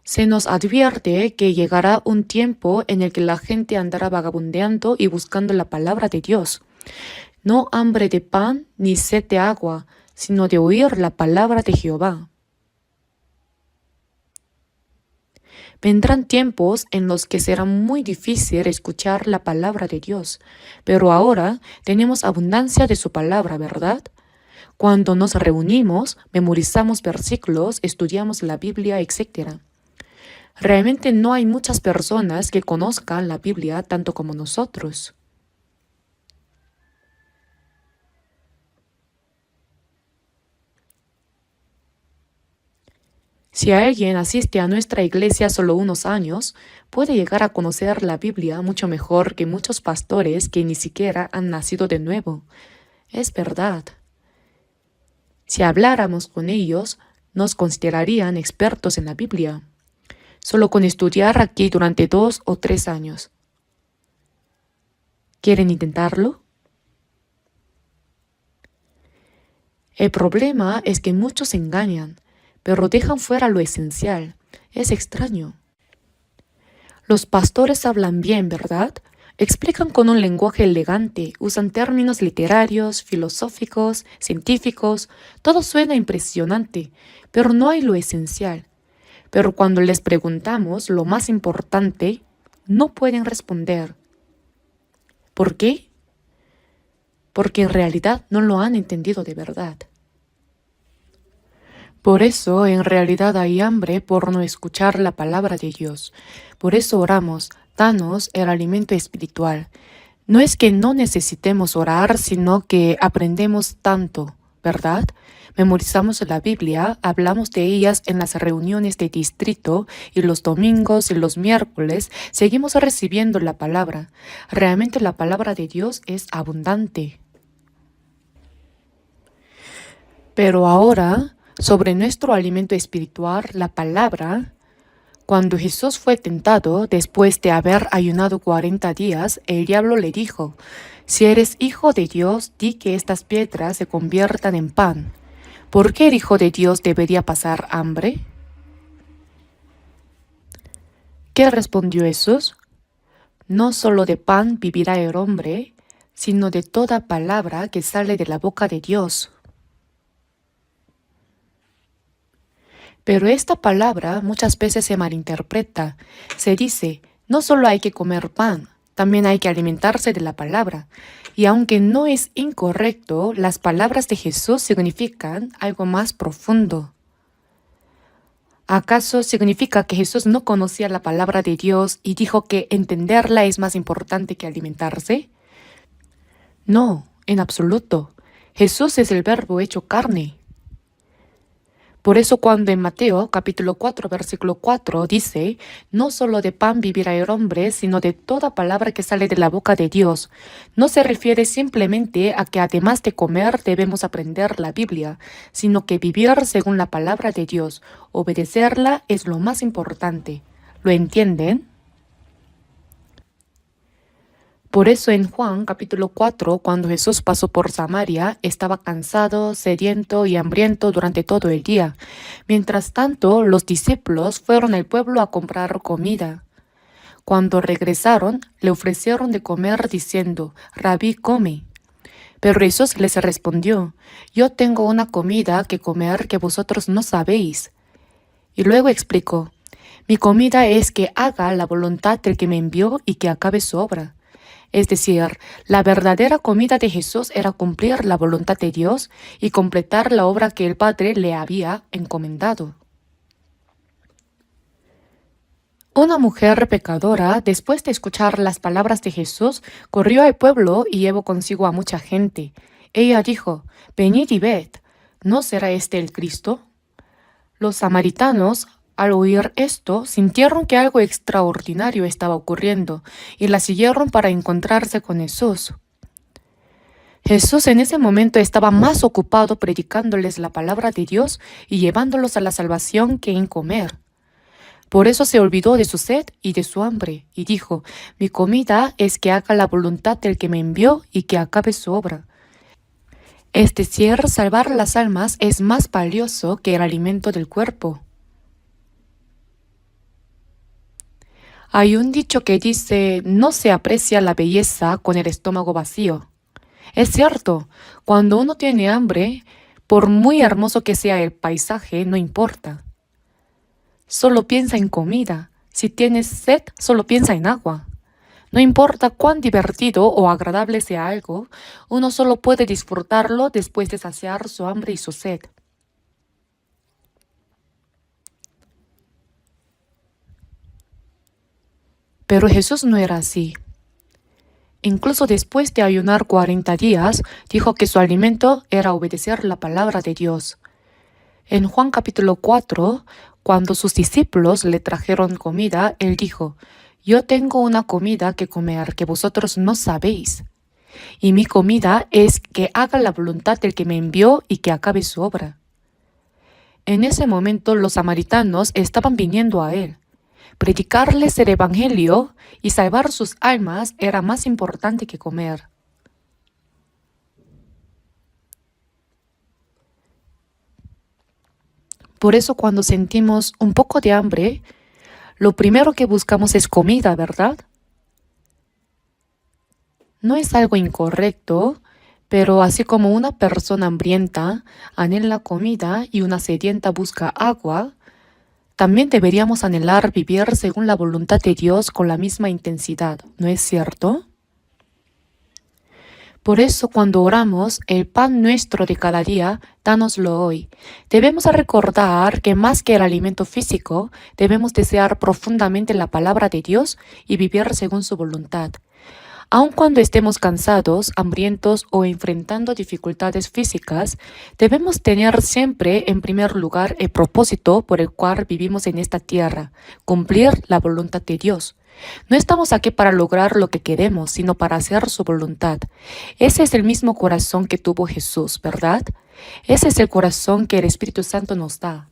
se nos advierte que llegará un tiempo en el que la gente andará vagabundeando y buscando la palabra de Dios. No hambre de pan ni sed de agua, sino de oír la palabra de Jehová. Vendrán tiempos en los que será muy difícil escuchar la palabra de Dios, pero ahora tenemos abundancia de su palabra, ¿verdad? Cuando nos reunimos, memorizamos versículos, estudiamos la Biblia, etc. Realmente no hay muchas personas que conozcan la Biblia tanto como nosotros. Si alguien asiste a nuestra iglesia solo unos años, puede llegar a conocer la Biblia mucho mejor que muchos pastores que ni siquiera han nacido de nuevo. Es verdad. Si habláramos con ellos, nos considerarían expertos en la Biblia, solo con estudiar aquí durante 2 o 3 años. ¿Quieren intentarlo? El problema es que muchos se engañan, pero dejan fuera lo esencial. Es extraño. Los pastores hablan bien, ¿verdad? Explican con un lenguaje elegante, usan términos literarios, filosóficos, científicos, todo suena impresionante, pero no hay lo esencial. Pero cuando les preguntamos lo más importante, no pueden responder. ¿Por qué? Porque en realidad no lo han entendido de verdad. Por eso en realidad hay hambre por no escuchar la palabra de Dios. Por eso oramos: danos el alimento espiritual. No es que no necesitemos orar, sino que aprendemos tanto, ¿verdad? Memorizamos la Biblia, hablamos de ellas en las reuniones de distrito y los domingos y los miércoles seguimos recibiendo la palabra. Realmente la palabra de Dios es abundante. Pero ahora, sobre nuestro alimento espiritual, la palabra, cuando Jesús fue tentado, después de haber ayunado 40 días, el diablo le dijo: si eres hijo de Dios, di que estas piedras se conviertan en pan. ¿Por qué el Hijo de Dios debería pasar hambre? ¿Qué respondió Jesús? No solo de pan vivirá el hombre, sino de toda palabra que sale de la boca de Dios. Pero esta palabra muchas veces se malinterpreta. Se dice: no solo hay que comer pan, también hay que alimentarse de la palabra. Y aunque no es incorrecto, las palabras de Jesús significan algo más profundo. ¿Acaso significa que Jesús no conocía la palabra de Dios y dijo que entenderla es más importante que alimentarse? No, en absoluto. Jesús es el Verbo hecho carne. Por eso cuando en Mateo capítulo 4 versículo 4 dice: no solo de pan vivirá el hombre, sino de toda palabra que sale de la boca de Dios, no se refiere simplemente a que además de comer debemos aprender la Biblia, sino que vivir según la palabra de Dios, obedecerla es lo más importante. ¿Lo entienden? Por eso en Juan capítulo 4, cuando Jesús pasó por Samaria, estaba cansado, sediento y hambriento durante todo el día. Mientras tanto, los discípulos fueron al pueblo a comprar comida. Cuando regresaron, le ofrecieron de comer diciendo: Rabí, come. Pero Jesús les respondió: yo tengo una comida que comer que vosotros no sabéis. Y luego explicó: Mi comida es que haga la voluntad del que me envió y que acabe su obra. Es decir, la verdadera comida de Jesús era cumplir la voluntad de Dios y completar la obra que el Padre le había encomendado. Una mujer pecadora, después de escuchar las palabras de Jesús, corrió al pueblo y llevó consigo a mucha gente. Ella dijo, «Venid y ved, ¿no será este el Cristo?». Los samaritanos, al oír esto, sintieron que algo extraordinario estaba ocurriendo y la siguieron para encontrarse con Jesús. Jesús en ese momento estaba más ocupado predicándoles la palabra de Dios y llevándolos a la salvación que en comer. Por eso se olvidó de su sed y de su hambre, y dijo, «Mi comida es que haga la voluntad del que me envió y que acabe su obra». Es decir, salvar las almas es más valioso que el alimento del cuerpo. Hay un dicho que dice, no se aprecia la belleza con el estómago vacío. Es cierto, cuando uno tiene hambre, por muy hermoso que sea el paisaje, no importa. Solo piensa en comida. Si tienes sed, solo piensa en agua. No importa cuán divertido o agradable sea algo, uno solo puede disfrutarlo después de saciar su hambre y su sed. Pero Jesús no era así. Incluso después de ayunar 40 días, dijo que su alimento era obedecer la palabra de Dios. En Juan capítulo 4, cuando sus discípulos le trajeron comida, él dijo, «Yo tengo una comida que comer que vosotros no sabéis, y mi comida es que haga la voluntad del que me envió y que acabe su obra». En ese momento los samaritanos estaban viniendo a él. Predicarles el evangelio y salvar sus almas era más importante que comer. Por eso cuando sentimos un poco de hambre, lo primero que buscamos es comida, ¿verdad? No es algo incorrecto, pero así como una persona hambrienta anhela comida y una sedienta busca agua, también deberíamos anhelar vivir según la voluntad de Dios con la misma intensidad, ¿no es cierto? Por eso cuando oramos, el pan nuestro de cada día, dánoslo hoy. Debemos recordar que más que el alimento físico, debemos desear profundamente la palabra de Dios y vivir según su voluntad. Aun cuando estemos cansados, hambrientos o enfrentando dificultades físicas, debemos tener siempre en primer lugar el propósito por el cual vivimos en esta tierra, cumplir la voluntad de Dios. No estamos aquí para lograr lo que queremos, sino para hacer su voluntad. Ese es el mismo corazón que tuvo Jesús, ¿verdad? Ese es el corazón que el Espíritu Santo nos da.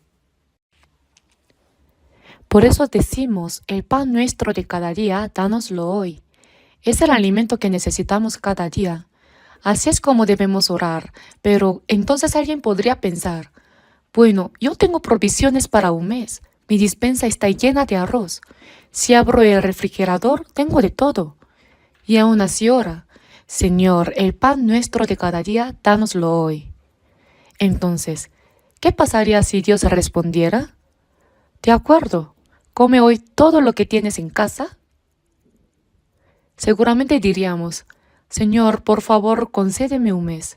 Por eso decimos, el pan nuestro de cada día, dánoslo hoy. Es el alimento que necesitamos cada día. Así es como debemos orar. Pero entonces alguien podría pensar, bueno, yo tengo provisiones para un mes. Mi despensa está llena de arroz. Si abro el refrigerador, tengo de todo. Y aún así ora, Señor, el pan nuestro de cada día, dánoslo hoy. Entonces, ¿qué pasaría si Dios respondiera? De acuerdo, come hoy todo lo que tienes en casa. Seguramente diríamos, Señor, por favor, concédeme un mes.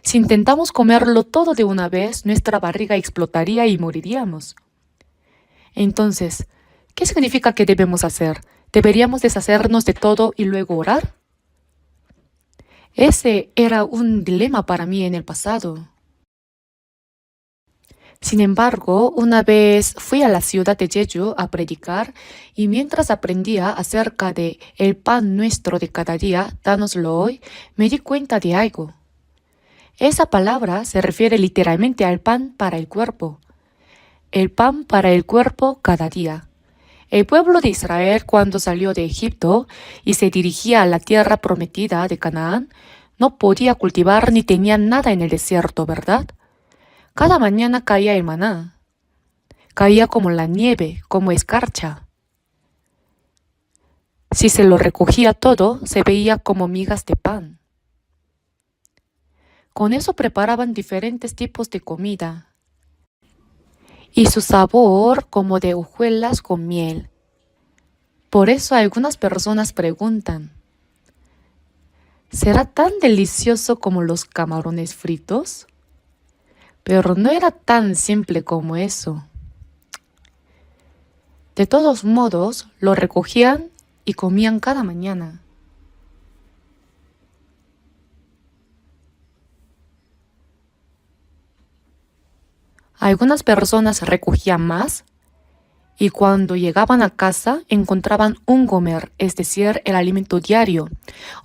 Si intentamos comerlo todo de una vez, nuestra barriga explotaría y moriríamos. Entonces, ¿qué significa que debemos hacer? ¿Deberíamos deshacernos de todo y luego orar? Ese era un dilema para mí en el pasado. Sin embargo, una vez fui a la ciudad de Jeju a predicar y mientras aprendía acerca de el pan nuestro de cada día, dánoslo hoy, me di cuenta de algo. Esa palabra se refiere literalmente al pan para el cuerpo. El pan para el cuerpo cada día. El pueblo de Israel, cuando salió de Egipto y se dirigía a la tierra prometida de Canaán, no podía cultivar ni tenía nada en el desierto, ¿verdad? Cada mañana caía el maná. Caía como la nieve, como escarcha. Si se lo recogía todo, se veía como migas de pan. Con eso preparaban diferentes tipos de comida. y su sabor como de hojuelas con miel. Por eso algunas personas preguntan, ¿será tan delicioso como los camarones fritos? Pero no era tan simple como eso. De todos modos, lo recogían y comían cada mañana. Algunas personas recogían más y cuando llegaban a casa encontraban un gomer, es decir, el alimento diario.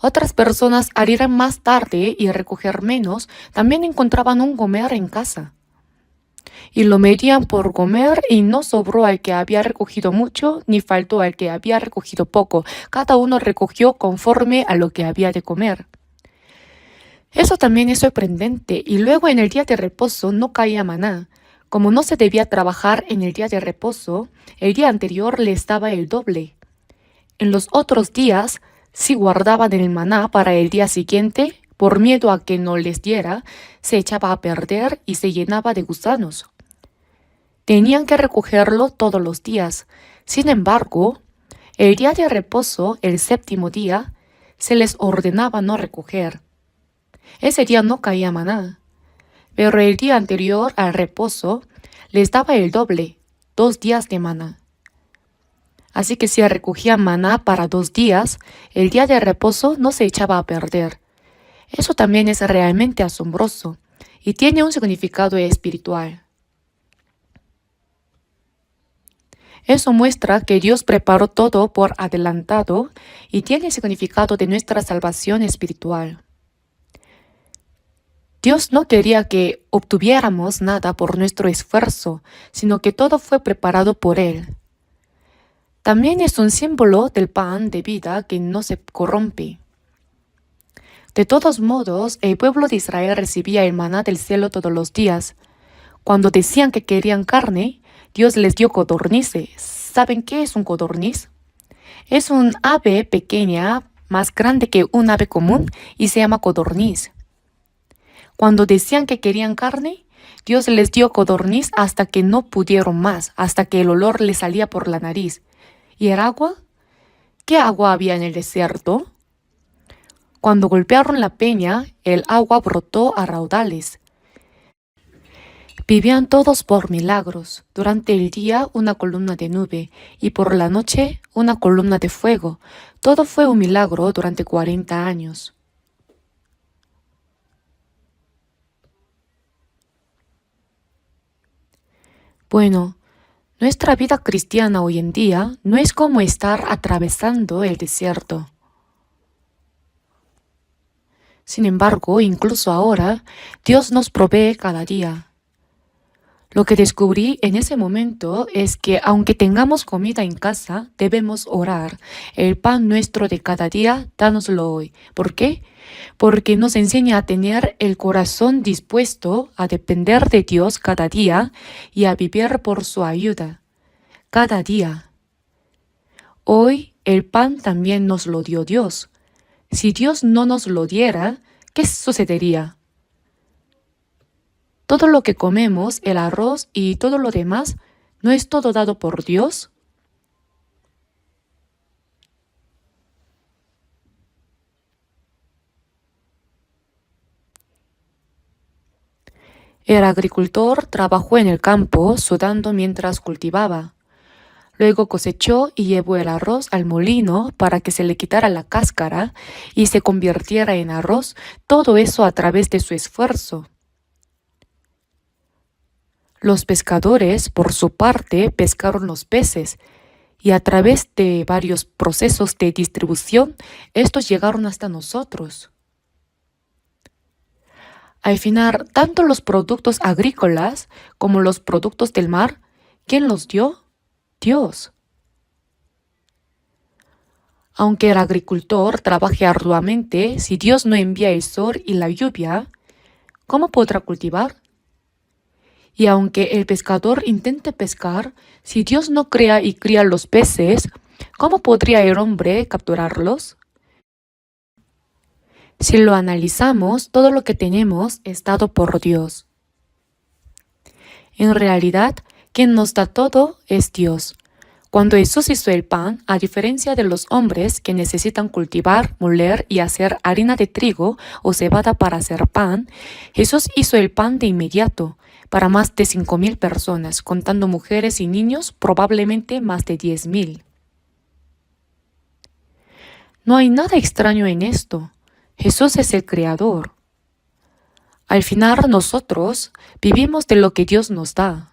Otras personas al ir más tarde y recoger menos, también encontraban un gomer en casa. Y lo medían por comer y no sobró al que había recogido mucho, ni faltó al que había recogido poco. Cada uno recogió conforme a lo que había de comer. Eso también es sorprendente. Y luego en el día de reposo no caía maná. Como no se debía trabajar en el día de reposo, el día anterior les daba el doble. En los otros días, si guardaban el maná para el día siguiente, por miedo a que no les diera, se echaba a perder y se llenaba de gusanos. Tenían que recogerlo todos los días. Sin embargo, el día de reposo, el séptimo día, se les ordenaba no recoger. Ese día no caía maná, pero el día anterior al reposo les daba el doble, 2 días de maná. Así que si recogían maná para 2 días, el día de reposo no se echaba a perder. Eso también es realmente asombroso y tiene un significado espiritual. Eso muestra que Dios preparó todo por adelantado y tiene el significado de nuestra salvación espiritual. Dios no quería que obtuviéramos nada por nuestro esfuerzo, sino que todo fue preparado por Él. También es un símbolo del pan de vida que no se corrompe. De todos modos, el pueblo de Israel recibía el maná del cielo todos los días. Cuando decían que querían carne, Dios les dio codornices. ¿Saben qué es un codorniz? Es un ave pequeña, más grande que un ave común, y se llama codorniz. Cuando decían que querían carne, Dios les dio codorniz hasta que no pudieron más, hasta que el olor les salía por la nariz. ¿Y el agua? ¿Qué agua había en el desierto? Cuando golpearon la peña, el agua brotó a raudales. Vivían todos por milagros. Durante el día una columna de nube y por la noche una columna de fuego. Todo fue un milagro durante 40 años. Bueno, nuestra vida cristiana hoy en día no es como estar atravesando el desierto. Sin embargo, incluso ahora, Dios nos provee cada día. Lo que descubrí en ese momento es que aunque tengamos comida en casa, debemos orar. El pan nuestro de cada día, dánoslo hoy. ¿Por qué? Porque nos enseña a tener el corazón dispuesto a depender de Dios cada día y a vivir por su ayuda. Cada día. Hoy el pan también nos lo dio Dios. Si Dios no nos lo diera, ¿qué sucedería? Todo lo que comemos, el arroz y todo lo demás, ¿no es todo dado por Dios? El agricultor trabajó en el campo sudando mientras cultivaba. Luego cosechó y llevó el arroz al molino para que se le quitara la cáscara y se convirtiera en arroz, todo eso a través de su esfuerzo. Los pescadores, por su parte, pescaron los peces y a través de varios procesos de distribución, estos llegaron hasta nosotros. Al final, tanto los productos agrícolas como los productos del mar, ¿quién los dio? Dios. Aunque el agricultor trabaje arduamente, si Dios no envía el sol y la lluvia, ¿cómo podrá cultivar? Y aunque el pescador intente pescar, si Dios no crea y cría los peces, ¿cómo podría el hombre capturarlos? Si lo analizamos, todo lo que tenemos es dado por Dios. En realidad, Quien nos da todo es Dios. Cuando Jesús hizo el pan, a diferencia de los hombres que necesitan cultivar, moler y hacer harina de trigo o cebada para hacer pan, Jesús hizo el pan de inmediato para más de 5.000 personas, contando mujeres y niños, probablemente más de 10.000. No hay nada extraño en esto. Jesús es el Creador. Al final nosotros vivimos de lo que Dios nos da.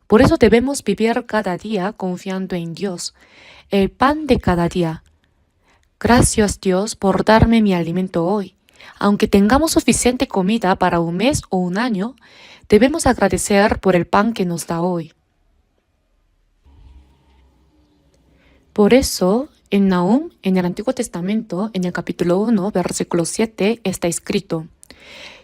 Por eso debemos vivir cada día confiando en Dios, el pan de cada día. Gracias Dios por darme mi alimento hoy. Aunque tengamos suficiente comida para un mes o un año, debemos agradecer por el pan que nos da hoy. Por eso, en Nahum, en el Antiguo Testamento, en el capítulo 1, versículo 7, está escrito: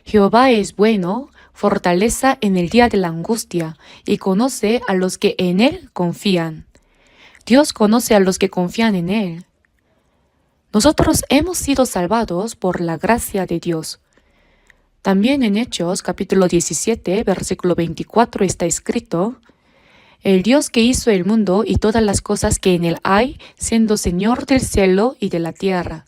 Jehová es bueno, fortaleza en el día de la angustia, y conoce a los que en Él confían. Dios conoce a los que confían en Él. Nosotros hemos sido salvados por la gracia de Dios. También en Hechos, capítulo 17, versículo 24, está escrito: El Dios que hizo el mundo y todas las cosas que en él hay, siendo Señor del cielo y de la tierra.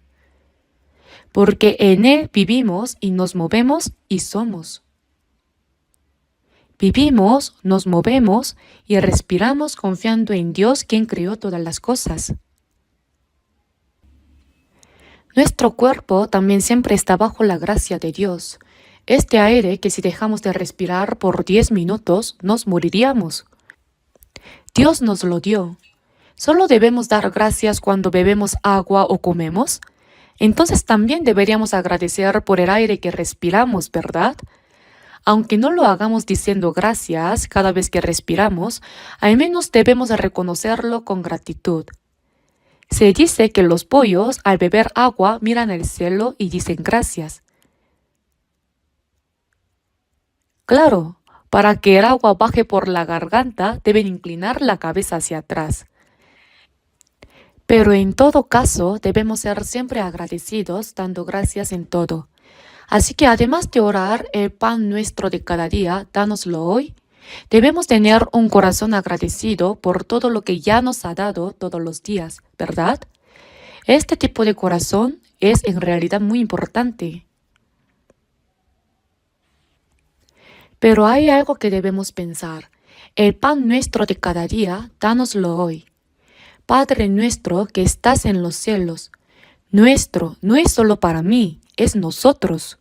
Porque en Él vivimos y nos movemos y somos. Vivimos, nos movemos y respiramos confiando en Dios quien creó todas las cosas. Nuestro cuerpo también siempre está bajo la gracia de Dios. Este aire que si dejamos de respirar por 10 minutos, nos moriríamos. Dios nos lo dio. ¿Solo debemos dar gracias cuando bebemos agua o comemos? Entonces también deberíamos agradecer por el aire que respiramos, ¿verdad? Aunque no lo hagamos diciendo gracias cada vez que respiramos, al menos debemos reconocerlo con gratitud. Se dice que los pollos al beber agua miran al cielo y dicen gracias. Claro, para que el agua baje por la garganta deben inclinar la cabeza hacia atrás. Pero en todo caso debemos ser siempre agradecidos dando gracias en todo. Así que además de orar el pan nuestro de cada día, dánoslo hoy, debemos tener un corazón agradecido por todo lo que ya nos ha dado todos los días, ¿verdad? Este tipo de corazón es en realidad muy importante. Pero hay algo que debemos pensar. El pan nuestro de cada día, dánoslo hoy. Padre nuestro que estás en los cielos. Nuestro no es solo para mí, es nosotros.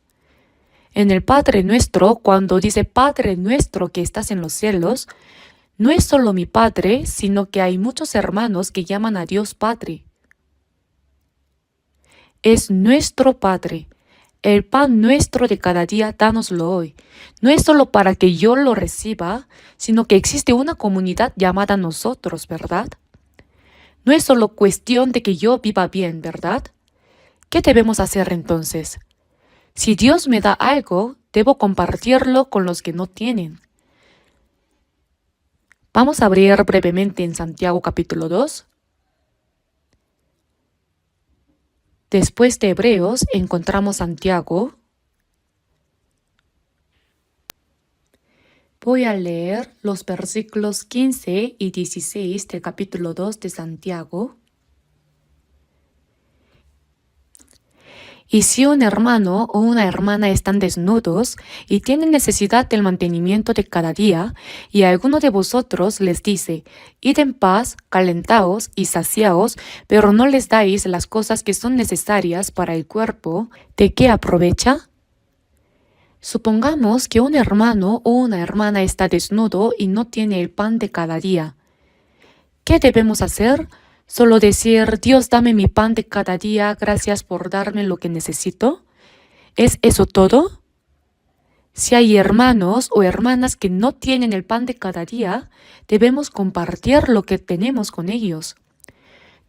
En el Padre nuestro, cuando dice Padre nuestro que estás en los cielos, no es solo mi Padre, sino que hay muchos hermanos que llaman a Dios Padre. Es nuestro Padre. El pan nuestro de cada día, dánoslo hoy. No es solo para que yo lo reciba, sino que existe una comunidad llamada nosotros, ¿verdad? No es solo cuestión de que yo viva bien, ¿verdad? ¿Qué debemos hacer entonces? Si Dios me da algo, debo compartirlo con los que no tienen. Vamos a abrir brevemente en Santiago capítulo 2. Después de Hebreos encontramos Santiago. Voy a leer los versículos 15 y 16 del capítulo 2 de Santiago. Y si un hermano o una hermana están desnudos y tienen necesidad del mantenimiento de cada día, y alguno de vosotros les dice: id en paz, calentaos y saciaos, pero no les dais las cosas que son necesarias para el cuerpo, ¿de qué aprovecha? Supongamos que un hermano o una hermana está desnudo y no tiene el pan de cada día. ¿Qué debemos hacer? ¿Solo decir, Dios, dame mi pan de cada día, gracias por darme lo que necesito? ¿Es eso todo? Si hay hermanos o hermanas que no tienen el pan de cada día, debemos compartir lo que tenemos con ellos.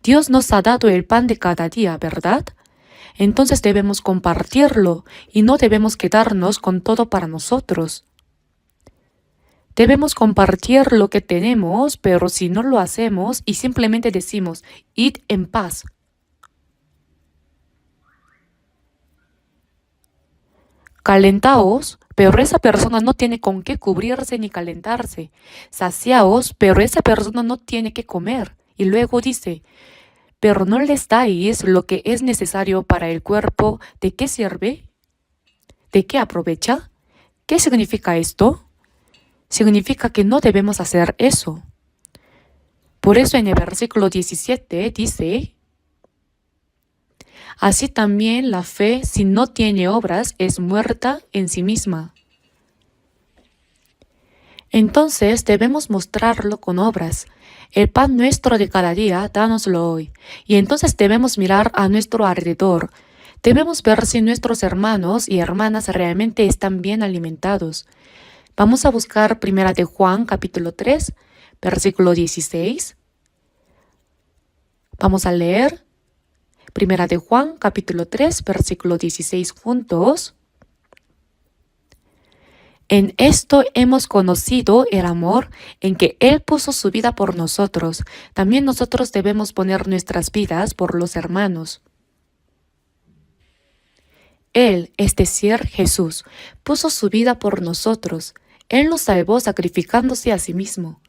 Dios nos ha dado el pan de cada día, ¿verdad? Entonces debemos compartirlo y no debemos quedarnos con todo para nosotros. Debemos compartir lo que tenemos, pero si no lo hacemos y simplemente decimos, id en paz. Calentaos, pero esa persona no tiene con qué cubrirse ni calentarse. Saciaos, pero esa persona no tiene que comer. Y luego dice, pero no les dais lo que es necesario para el cuerpo. ¿De qué sirve? ¿De qué aprovecha? ¿Qué significa esto? Significa que no debemos hacer eso. Por eso en el versículo 17 dice, así también la fe, si no tiene obras, es muerta en sí misma. Entonces debemos mostrarlo con obras. El pan nuestro de cada día, dánoslo hoy. Y entonces debemos mirar a nuestro alrededor. Debemos ver si nuestros hermanos y hermanas realmente están bien alimentados. Vamos a buscar 1 de Juan, capítulo 3, versículo 16. Vamos a leer 1 de Juan, capítulo 3, versículo 16 juntos. En esto hemos conocido el amor, en que Él puso su vida por nosotros. También nosotros debemos poner nuestras vidas por los hermanos. Él, es decir, Jesús, puso su vida por nosotros. Él nos salvó sacrificándose a sí mismo.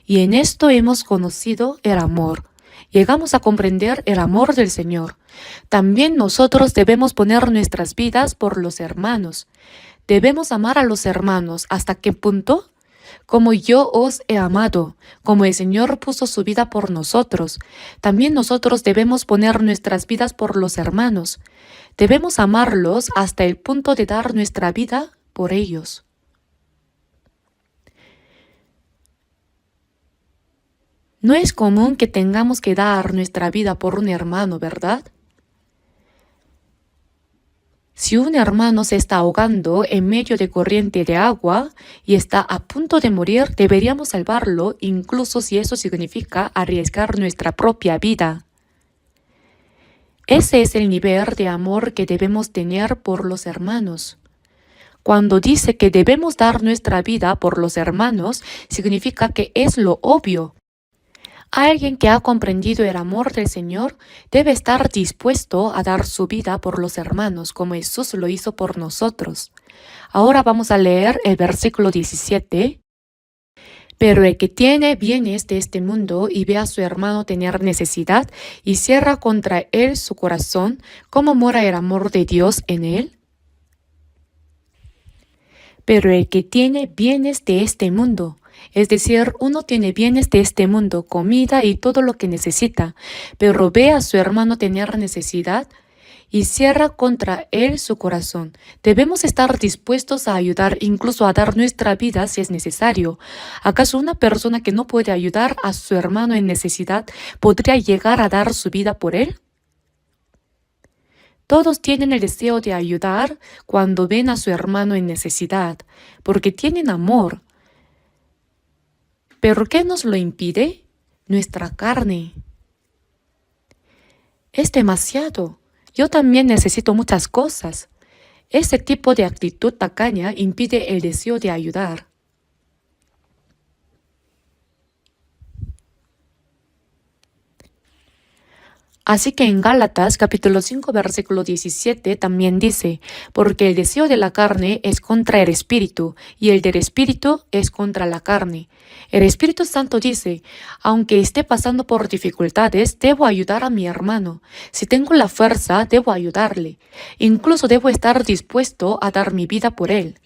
Y en esto hemos conocido el amor. Llegamos a comprender el amor del Señor. También nosotros debemos poner nuestras vidas por los hermanos. Debemos amar a los hermanos. ¿Hasta qué punto? Como yo os he amado, como el Señor puso su vida por nosotros, también nosotros debemos poner nuestras vidas por los hermanos. Debemos amarlos hasta el punto de dar nuestra vida por ellos. No es común que tengamos que dar nuestra vida por un hermano, ¿verdad? Si un hermano se está ahogando en medio de corriente de agua y está a punto de morir, deberíamos salvarlo, incluso si eso significa arriesgar nuestra propia vida. Ese es el nivel de amor que debemos tener por los hermanos. Cuando dice que debemos dar nuestra vida por los hermanos, significa que es lo obvio. Alguien que ha comprendido el amor del Señor debe estar dispuesto a dar su vida por los hermanos, como Jesús lo hizo por nosotros. Ahora vamos a leer el versículo 17. Pero el que tiene bienes de este mundo y ve a su hermano tener necesidad y cierra contra él su corazón, ¿cómo mora el amor de Dios en él? Pero el que tiene bienes de este mundo, es decir, uno tiene bienes de este mundo, comida y todo lo que necesita, pero ve a su hermano tener necesidad y cierra contra él su corazón. Debemos estar dispuestos a ayudar, incluso a dar nuestra vida si es necesario. ¿Acaso una persona que no puede ayudar a su hermano en necesidad podría llegar a dar su vida por él? Todos tienen el deseo de ayudar cuando ven a su hermano en necesidad, porque tienen amor. ¿Pero qué nos lo impide? Nuestra carne. Es demasiado. Yo también necesito muchas cosas. Ese tipo de actitud tacaña impide el deseo de ayudar. Así que en Gálatas capítulo 5 versículo 17 también dice, porque el deseo de la carne es contra el espíritu y el del espíritu es contra la carne. El Espíritu Santo dice, aunque esté pasando por dificultades, debo ayudar a mi hermano. Si tengo la fuerza, debo ayudarle. Incluso debo estar dispuesto a dar mi vida por él.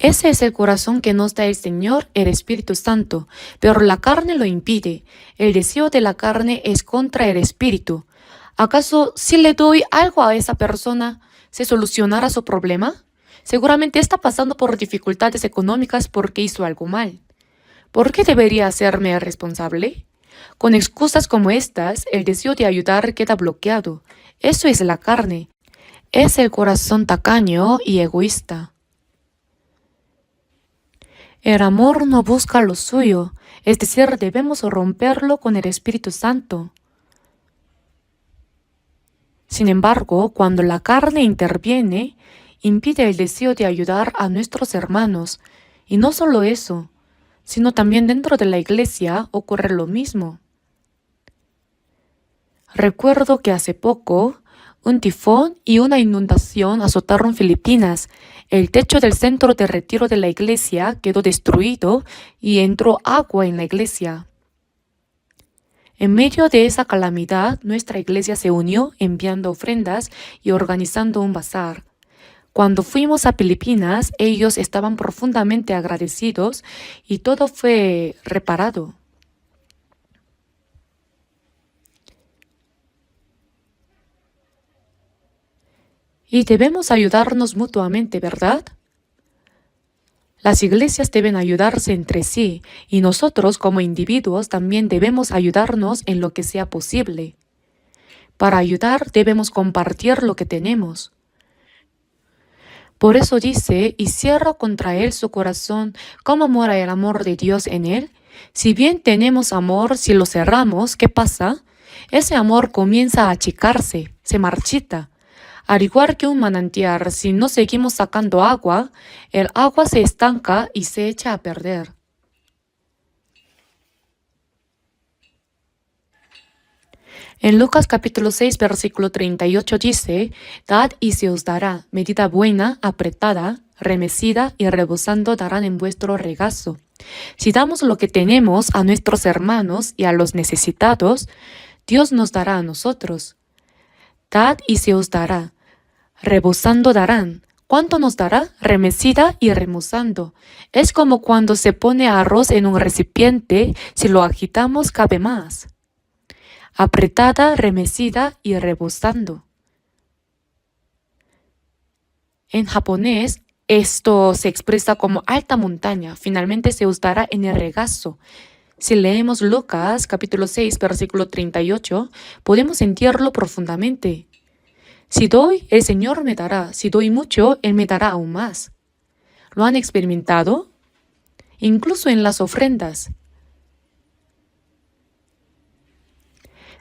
Ese es el corazón que nos da el Señor, el Espíritu Santo, pero la carne lo impide. El deseo de la carne es contra el Espíritu. ¿Acaso si le doy algo a esa persona, se solucionará su problema? Seguramente está pasando por dificultades económicas porque hizo algo mal. ¿Por qué debería hacerme responsable? Con excusas como estas, el deseo de ayudar queda bloqueado. Eso es la carne. Es el corazón tacaño y egoísta. El amor no busca lo suyo, es decir, debemos romperlo con el Espíritu Santo. Sin embargo, cuando la carne interviene, impide el deseo de ayudar a nuestros hermanos. Y no solo eso, sino también dentro de la iglesia ocurre lo mismo. Recuerdo que hace poco Un tifón y una inundación azotaron Filipinas. El techo del centro de retiro de la iglesia quedó destruido y entró agua en la iglesia. En medio de esa calamidad, nuestra iglesia se unió enviando ofrendas y organizando un bazar. Cuando fuimos a Filipinas, ellos estaban profundamente agradecidos y todo fue reparado. Y debemos ayudarnos mutuamente, ¿verdad? Las iglesias deben ayudarse entre sí y nosotros como individuos también debemos ayudarnos en lo que sea posible. Para ayudar debemos compartir lo que tenemos. Por eso dice, y cierra contra él su corazón, ¿cómo mora el amor de Dios en él? Si bien tenemos amor, si lo cerramos, ¿qué pasa? Ese amor comienza a achicarse, se marchita. Al igual que un manantial, si no seguimos sacando agua, el agua se estanca y se echa a perder. En Lucas capítulo 6, versículo 38 dice, Dad y se os dará, medida buena, apretada, remecida y rebosando darán en vuestro regazo. Si damos lo que tenemos a nuestros hermanos y a los necesitados, Dios nos dará a nosotros. Dad y se os dará, rebosando darán. ¿Cuánto nos dará? Remecida y remozando. Es como cuando se pone arroz en un recipiente, si lo agitamos cabe más. Apretada, remecida y rebosando. En japonés, esto se expresa como alta montaña, finalmente se usará en el regazo. Si leemos Lucas capítulo 6, versículo 38, podemos sentirlo profundamente. Si doy, el Señor me dará. Si doy mucho, Él me dará aún más. ¿Lo han experimentado? Incluso en las ofrendas.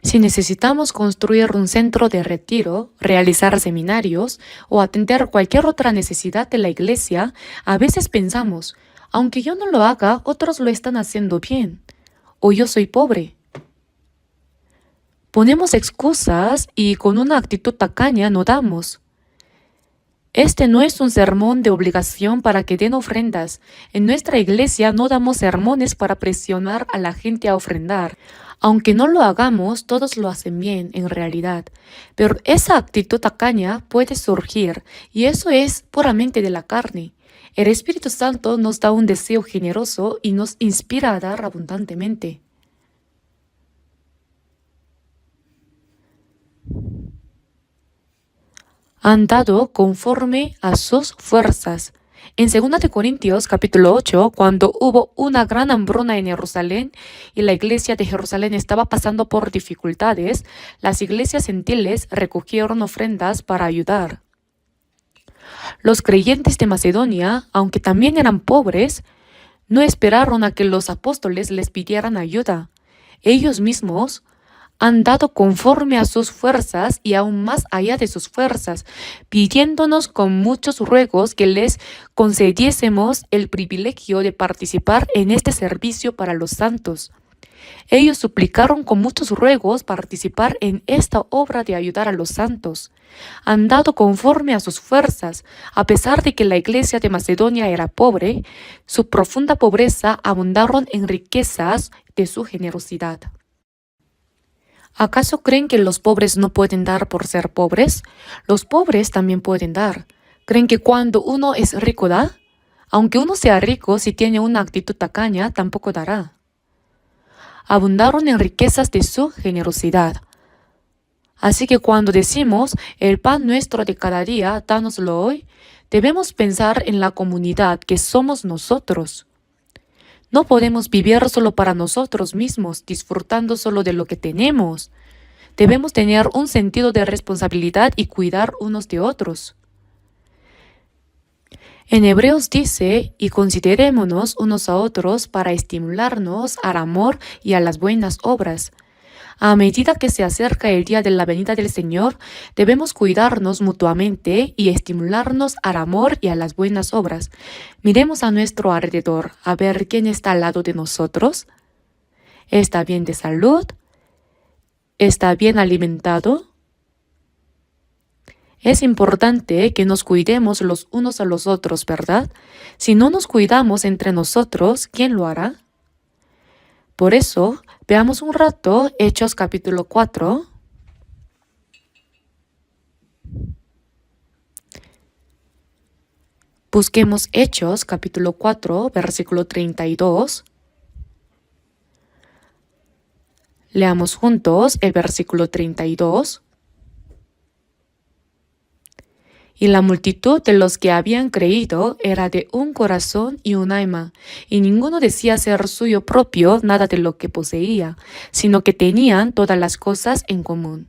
Si necesitamos construir un centro de retiro, realizar seminarios o atender cualquier otra necesidad de la iglesia, a veces pensamos, aunque yo no lo haga, otros lo están haciendo bien. O yo soy pobre. Ponemos excusas y con una actitud tacaña no damos. Este no es un sermón de obligación para que den ofrendas. En nuestra iglesia no damos sermones para presionar a la gente a ofrendar. Aunque no lo hagamos, todos lo hacen bien en realidad. Pero esa actitud tacaña puede surgir y eso es puramente de la carne. El Espíritu Santo nos da un deseo generoso y nos inspira a dar abundantemente. Han dado conforme a sus fuerzas. En 2 Corintios capítulo 8, cuando hubo una gran hambruna en Jerusalén y la iglesia de Jerusalén estaba pasando por dificultades, las iglesias gentiles recogieron ofrendas para ayudar. Los creyentes de Macedonia, aunque también eran pobres, no esperaron a que los apóstoles les pidieran ayuda. Ellos mismos han dado conforme a sus fuerzas y aún más allá de sus fuerzas, pidiéndonos con muchos ruegos que les concediésemos el privilegio de participar en este servicio para los santos. Ellos suplicaron con muchos ruegos participar en esta obra de ayudar a los santos. Han dado conforme a sus fuerzas, a pesar de que la iglesia de Macedonia era pobre, su profunda pobreza abundaron en riquezas de su generosidad. ¿Acaso creen que los pobres no pueden dar por ser pobres? Los pobres también pueden dar. ¿Creen que cuando uno es rico da? Aunque uno sea rico, si tiene una actitud tacaña, tampoco dará. Abundaron en riquezas de su generosidad. Así que cuando decimos, el pan nuestro de cada día, dánoslo hoy, debemos pensar en la comunidad que somos nosotros. No podemos vivir solo para nosotros mismos, disfrutando solo de lo que tenemos. Debemos tener un sentido de responsabilidad y cuidar unos de otros. En Hebreos dice, y considerémonos unos a otros para estimularnos al amor y a las buenas obras. A medida que se acerca el día de la venida del Señor, debemos cuidarnos mutuamente y estimularnos al amor y a las buenas obras. Miremos a nuestro alrededor, a ver quién está al lado de nosotros. ¿Está bien de salud? ¿Está bien alimentado? Es importante que nos cuidemos los unos a los otros, ¿verdad? Si no nos cuidamos entre nosotros, ¿quién lo hará? Por eso, veamos un rato Hechos capítulo 4. Busquemos Hechos capítulo 4, versículo 32. Leamos juntos el versículo 32. Y la multitud de los que habían creído era de un corazón y un alma, y ninguno decía ser suyo propio nada de lo que poseía, sino que tenían todas las cosas en común.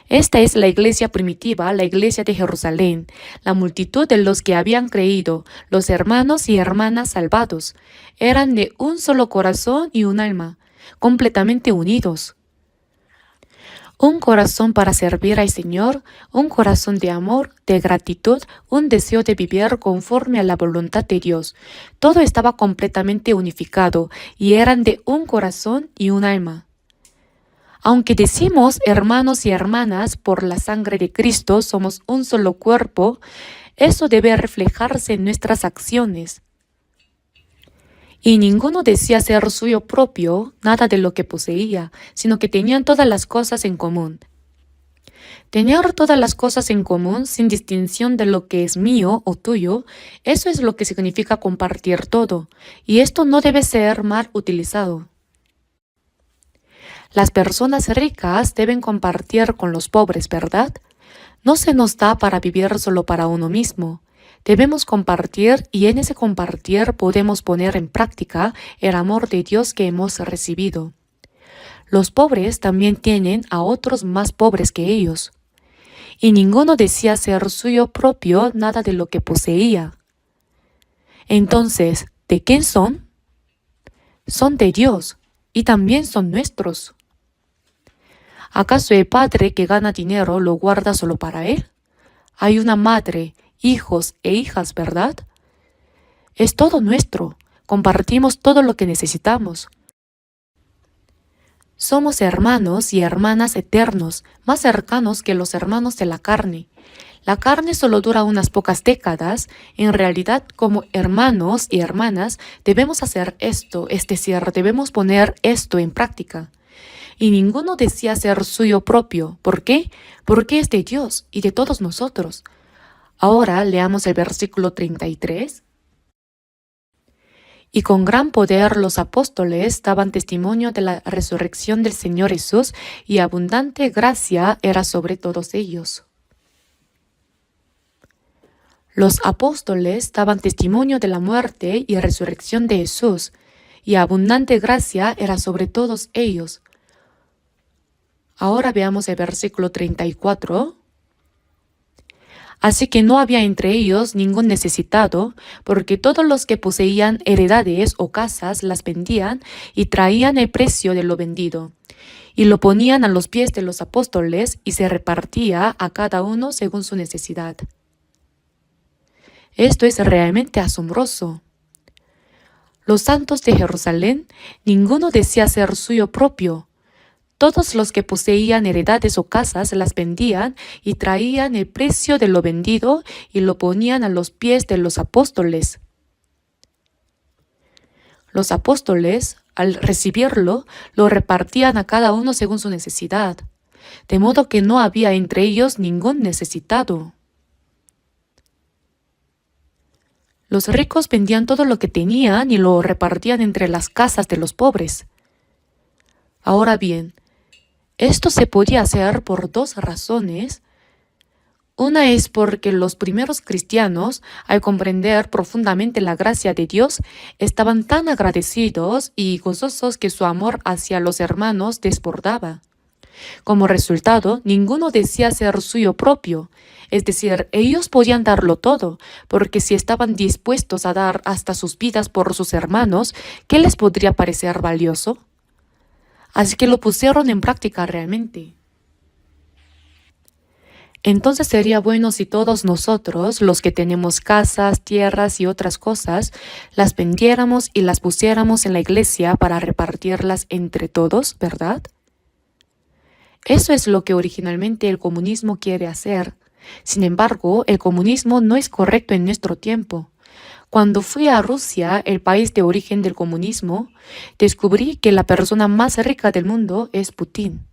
Esta es la iglesia primitiva, la iglesia de Jerusalén, la multitud de los que habían creído, los hermanos y hermanas salvados, eran de un solo corazón y un alma, completamente unidos. Un corazón para servir al Señor, un corazón de amor, de gratitud, un deseo de vivir conforme a la voluntad de Dios. Todo estaba completamente unificado y eran de un corazón y un alma. Aunque decimos hermanos y hermanas por la sangre de Cristo somos un solo cuerpo, eso debe reflejarse en nuestras acciones. Y ninguno decía ser suyo propio nada de lo que poseía, sino que tenían todas las cosas en común. Tener todas las cosas en común sin distinción de lo que es mío o tuyo, eso es lo que significa compartir todo, y esto no debe ser mal utilizado. Las personas ricas deben compartir con los pobres, ¿verdad? No se nos da para vivir solo para uno mismo. Debemos compartir y en ese compartir podemos poner en práctica el amor de Dios que hemos recibido. Los pobres también tienen a otros más pobres que ellos. Y ninguno decía ser suyo propio nada de lo que poseía. Entonces, ¿de quién son? Son de Dios y también son nuestros. ¿Acaso el padre que gana dinero lo guarda solo para él? Hay una madre, hijos e hijas, ¿verdad? Es todo nuestro. Compartimos todo lo que necesitamos. Somos hermanos y hermanas eternos, más cercanos que los hermanos de la carne. La carne solo dura unas pocas décadas. En realidad, como hermanos y hermanas, debemos hacer esto, es decir, debemos poner esto en práctica. Y ninguno decía ser suyo propio. ¿Por qué? Porque es de Dios y de todos nosotros. Ahora leamos el versículo 33. Y con gran poder los apóstoles daban testimonio de la resurrección del Señor Jesús, y abundante gracia era sobre todos ellos. Los apóstoles daban testimonio de la muerte y resurrección de Jesús, y abundante gracia era sobre todos ellos. Ahora veamos el versículo 34. Así que no había entre ellos ningún necesitado, porque todos los que poseían heredades o casas las vendían y traían el precio de lo vendido, y lo ponían a los pies de los apóstoles y se repartía a cada uno según su necesidad. Esto es realmente asombroso. Los santos de Jerusalén, ninguno decía ser suyo propio. Todos los que poseían heredades o casas las vendían y traían el precio de lo vendido y lo ponían a los pies de los apóstoles. Los apóstoles, al recibirlo, lo repartían a cada uno según su necesidad, de modo que no había entre ellos ningún necesitado. Los ricos vendían todo lo que tenían y lo repartían entre las casas de los pobres. Ahora bien, esto se podía hacer por dos razones. Una es porque los primeros cristianos, al comprender profundamente la gracia de Dios, estaban tan agradecidos y gozosos que su amor hacia los hermanos desbordaba. Como resultado, ninguno decía ser suyo propio, es decir, ellos podían darlo todo, porque si estaban dispuestos a dar hasta sus vidas por sus hermanos, ¿qué les podría parecer valioso? Así que lo pusieron en práctica realmente. Entonces sería bueno si todos nosotros, los que tenemos casas, tierras y otras cosas, las vendiéramos y las pusiéramos en la iglesia para repartirlas entre todos, ¿verdad? Eso es lo que originalmente el comunismo quiere hacer. Sin embargo, el comunismo no es correcto en nuestro tiempo. Cuando fui a Rusia, el país de origen del comunismo, descubrí que la persona más rica del mundo es Putin.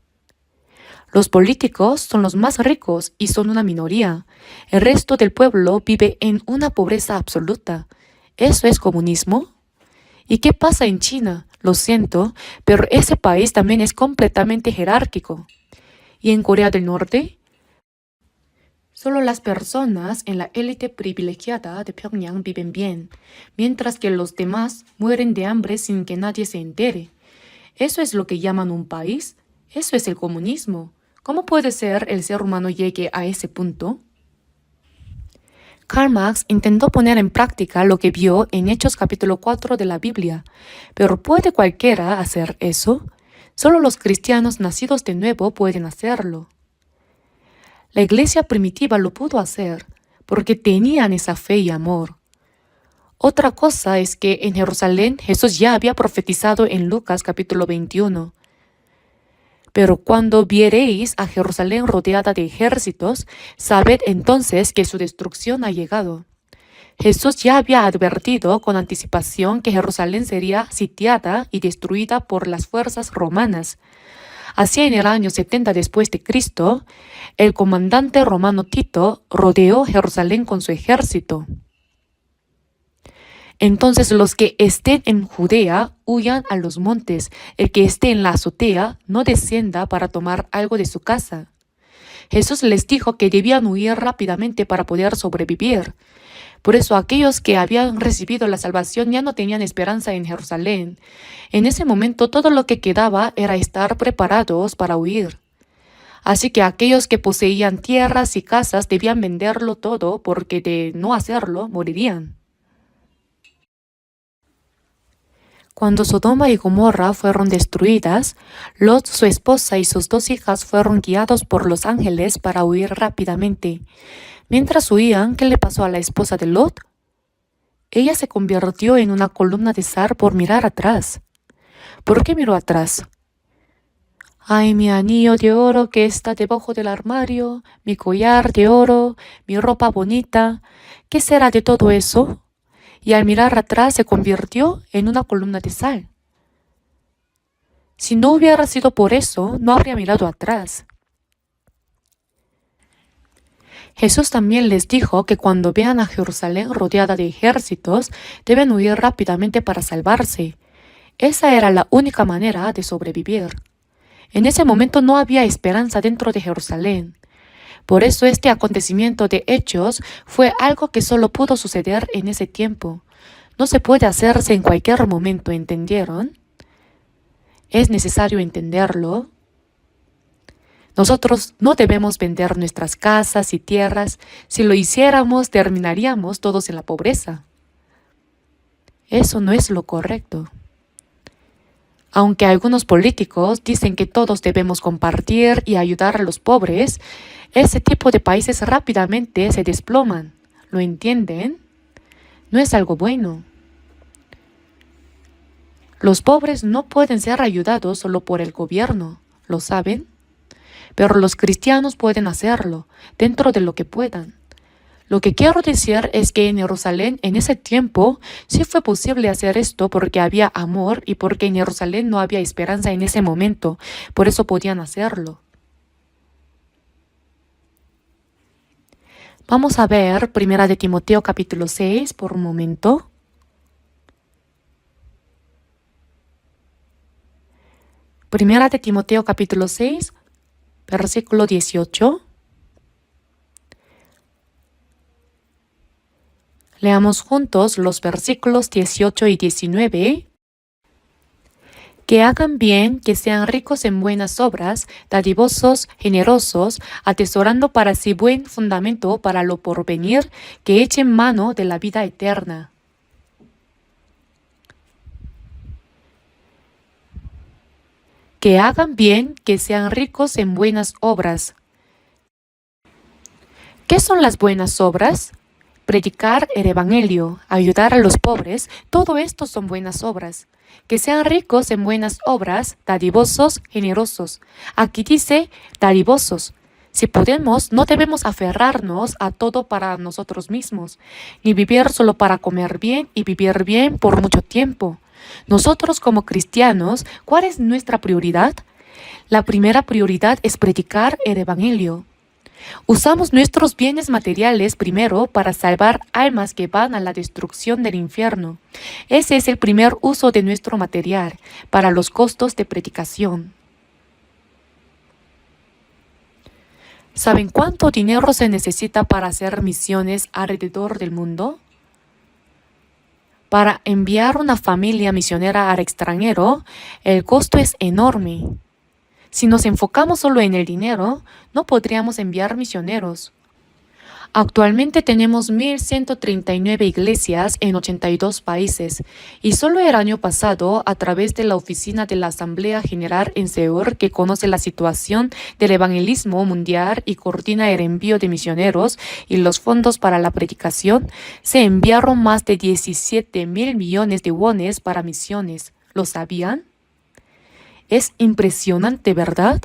Los políticos son los más ricos y son una minoría. El resto del pueblo vive en una pobreza absoluta. ¿Eso es comunismo? ¿Y qué pasa en China? Lo siento, pero ese país también es completamente jerárquico. ¿Y en Corea del Norte? Solo las personas en la élite privilegiada de Pyongyang viven bien, mientras que los demás mueren de hambre sin que nadie se entere. ¿Eso es lo que llaman un país? Eso es el comunismo. ¿Cómo puede ser el ser humano llegue a ese punto? Karl Marx intentó poner en práctica lo que vio en Hechos capítulo 4 de la Biblia, pero ¿puede cualquiera hacer eso? Solo los cristianos nacidos de nuevo pueden hacerlo. La iglesia primitiva lo pudo hacer porque tenían esa fe y amor. Otra cosa es que en Jerusalén Jesús ya había profetizado en Lucas capítulo 21. Pero cuando viereis a Jerusalén rodeada de ejércitos, sabed entonces que su destrucción ha llegado. Jesús ya había advertido con anticipación que Jerusalén sería sitiada y destruida por las fuerzas romanas. Así en el año 70 después de Cristo, el comandante romano Tito rodeó Jerusalén con su ejército. Entonces los que estén en Judea huyan a los montes, el que esté en la azotea no descienda para tomar algo de su casa. Jesús les dijo que debían huir rápidamente para poder sobrevivir. Por eso aquellos que habían recibido la salvación ya no tenían esperanza en Jerusalén. En ese momento todo lo que quedaba era estar preparados para huir. Así que aquellos que poseían tierras y casas debían venderlo todo porque de no hacerlo morirían. Cuando Sodoma y Gomorra fueron destruidas, Lot, su esposa y sus 2 hijas fueron guiados por los ángeles para huir rápidamente. Mientras huían, ¿qué le pasó a la esposa de Lot? Ella se convirtió en una columna de sal por mirar atrás. ¿Por qué miró atrás? Ay, mi anillo de oro que está debajo del armario, mi collar de oro, mi ropa bonita, ¿qué será de todo eso? Y al mirar atrás se convirtió en una columna de sal. Si no hubiera sido por eso, no habría mirado atrás. Jesús también les dijo que cuando vean a Jerusalén rodeada de ejércitos, deben huir rápidamente para salvarse. Esa era la única manera de sobrevivir. En ese momento no había esperanza dentro de Jerusalén. Por eso este acontecimiento de Hechos fue algo que solo pudo suceder en ese tiempo. No se puede hacerse en cualquier momento, ¿entendieron? Es necesario entenderlo. Nosotros no debemos vender nuestras casas y tierras. Si lo hiciéramos, terminaríamos todos en la pobreza. Eso no es lo correcto. Aunque algunos políticos dicen que todos debemos compartir y ayudar a los pobres, ese tipo de países rápidamente se desploman. ¿Lo entienden? No es algo bueno. Los pobres no pueden ser ayudados solo por el gobierno, ¿lo saben? Pero los cristianos pueden hacerlo, dentro de lo que puedan. Lo que quiero decir es que en Jerusalén en ese tiempo sí fue posible hacer esto porque había amor y porque en Jerusalén no había esperanza en ese momento, por eso podían hacerlo. Vamos a ver 1 de Timoteo capítulo 6 por un momento. Primera de Timoteo capítulo 6, versículo 18. Leamos juntos los versículos 18 y 19. Que hagan bien, que sean ricos en buenas obras, dadivosos, generosos, atesorando para sí buen fundamento para lo porvenir, que echen mano de la vida eterna. Que hagan bien, que sean ricos en buenas obras. ¿Qué son las buenas obras? Predicar el evangelio, ayudar a los pobres, todo esto son buenas obras. Que sean ricos en buenas obras, dadivosos, generosos. Aquí dice dadivosos. Si podemos, no debemos aferrarnos a todo para nosotros mismos, ni vivir solo para comer bien y vivir bien por mucho tiempo. Nosotros como cristianos, ¿cuál es nuestra prioridad? La primera prioridad es predicar el evangelio. Usamos nuestros bienes materiales primero para salvar almas que van a la destrucción del infierno. Ese es el primer uso de nuestro material para los costos de predicación. ¿Saben cuánto dinero se necesita para hacer misiones alrededor del mundo? Para enviar una familia misionera al extranjero, el costo es enorme. Si nos enfocamos solo en el dinero, no podríamos enviar misioneros. Actualmente tenemos 1.139 iglesias en 82 países y solo el año pasado, a través de la oficina de la Asamblea General en Seúl, que conoce la situación del evangelismo mundial y coordina el envío de misioneros y los fondos para la predicación, se enviaron más de 17.000 millones de wones para misiones. ¿Lo sabían? Es impresionante, ¿verdad?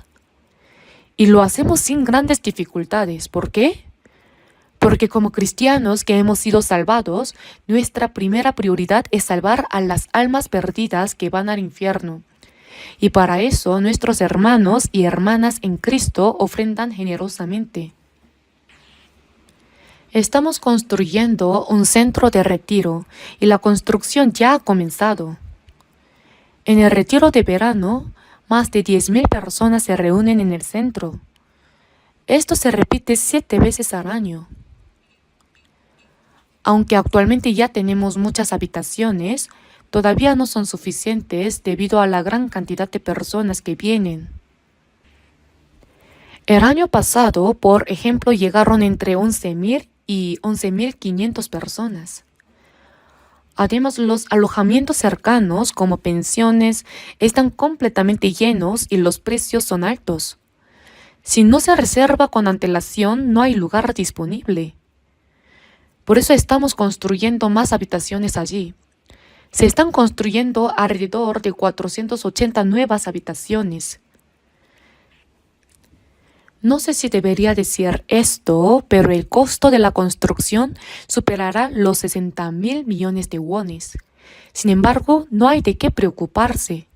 Y lo hacemos sin grandes dificultades. ¿Por qué? Porque como cristianos que hemos sido salvados, nuestra primera prioridad es salvar a las almas perdidas que van al infierno. Y para eso nuestros hermanos y hermanas en Cristo ofrendan generosamente. Estamos construyendo un centro de retiro y la construcción ya ha comenzado. En el retiro de verano, más de 10.000 personas se reúnen en el centro. Esto se repite 7 veces al año. Aunque actualmente ya tenemos muchas habitaciones, todavía no son suficientes debido a la gran cantidad de personas que vienen. El año pasado, por ejemplo, llegaron entre 11.000 y 11.500 personas. Además, los alojamientos cercanos, como pensiones, están completamente llenos y los precios son altos. Si no se reserva con antelación, no hay lugar disponible. Por eso estamos construyendo más habitaciones allí. Se están construyendo alrededor de 480 nuevas habitaciones. No sé si debería decir esto, pero el costo de la construcción superará los 60.000 millones de wones. Sin embargo, no hay de qué preocuparse.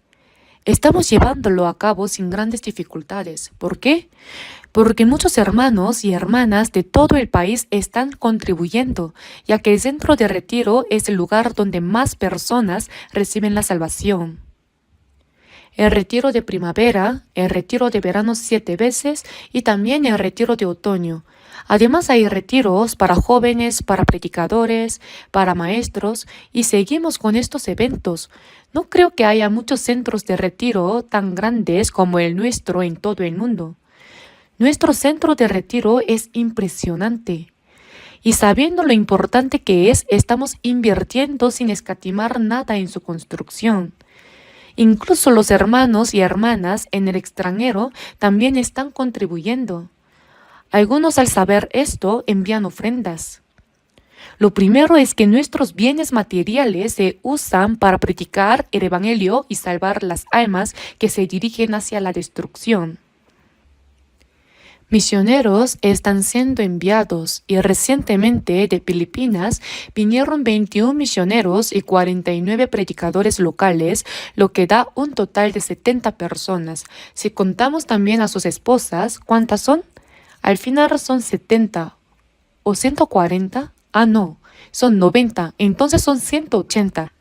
Estamos llevándolo a cabo sin grandes dificultades. ¿Por qué? Porque muchos hermanos y hermanas de todo el país están contribuyendo, ya que el centro de retiro es el lugar donde más personas reciben la salvación. El retiro de primavera, el retiro de verano 7 veces y también el retiro de otoño. Además hay retiros para jóvenes, para predicadores, para maestros y seguimos con estos eventos. No creo que haya muchos centros de retiro tan grandes como el nuestro en todo el mundo. Nuestro centro de retiro es impresionante. Y sabiendo lo importante que es, estamos invirtiendo sin escatimar nada en su construcción. Incluso los hermanos y hermanas en el extranjero también están contribuyendo. Algunos al saber esto envían ofrendas. Lo primero es que nuestros bienes materiales se usan para predicar el evangelio y salvar las almas que se dirigen hacia la destrucción. Misioneros están siendo enviados y recientemente de Filipinas vinieron 21 misioneros y 49 predicadores locales, lo que da un total de 70 personas. Si contamos también a sus esposas, ¿cuántas son? Al final son 70 o 140. No, son 90, entonces son 180.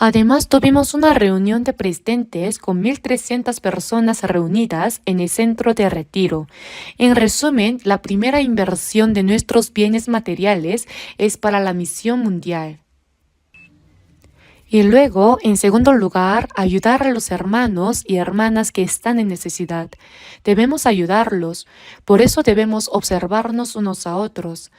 Además, tuvimos una reunión de presidentes con 1.300 personas reunidas en el centro de retiro. En resumen, la primera inversión de nuestros bienes materiales es para la misión mundial. Y luego, en segundo lugar, ayudar a los hermanos y hermanas que están en necesidad. Debemos ayudarlos, por eso debemos observarnos unos a otros.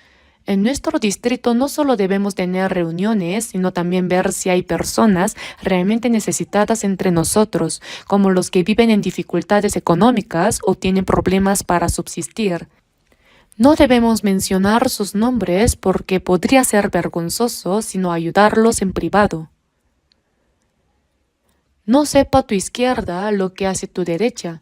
En nuestro distrito no solo debemos tener reuniones, sino también ver si hay personas realmente necesitadas entre nosotros, como los que viven en dificultades económicas o tienen problemas para subsistir. No debemos mencionar sus nombres porque podría ser vergonzoso, sino ayudarlos en privado. No sepa tu izquierda lo que hace tu derecha.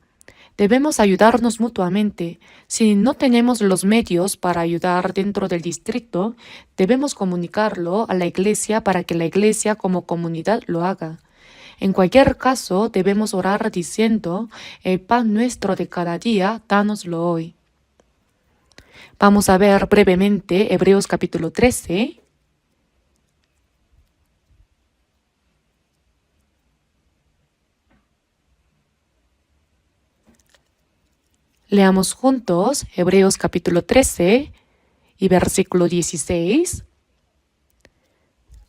Debemos ayudarnos mutuamente. Si no tenemos los medios para ayudar dentro del distrito, debemos comunicarlo a la iglesia para que la iglesia como comunidad lo haga. En cualquier caso, debemos orar diciendo, el pan nuestro de cada día, dánoslo hoy. Vamos a ver brevemente Hebreos capítulo 13. Leamos juntos Hebreos capítulo 13 y versículo 16.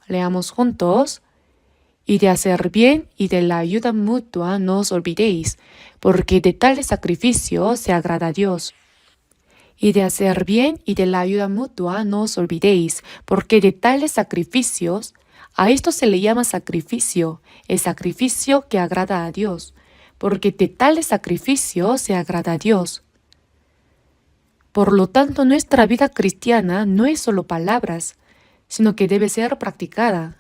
Leamos juntos. Y de hacer bien y de la ayuda mutua no os olvidéis, porque de tal sacrificio se agrada a Dios. Y de hacer bien y de la ayuda mutua no os olvidéis, porque de tales sacrificios, a esto se le llama sacrificio, el sacrificio que agrada a Dios, porque de tales sacrificios se agrada a Dios. Por lo tanto, nuestra vida cristiana no es solo palabras, sino que debe ser practicada.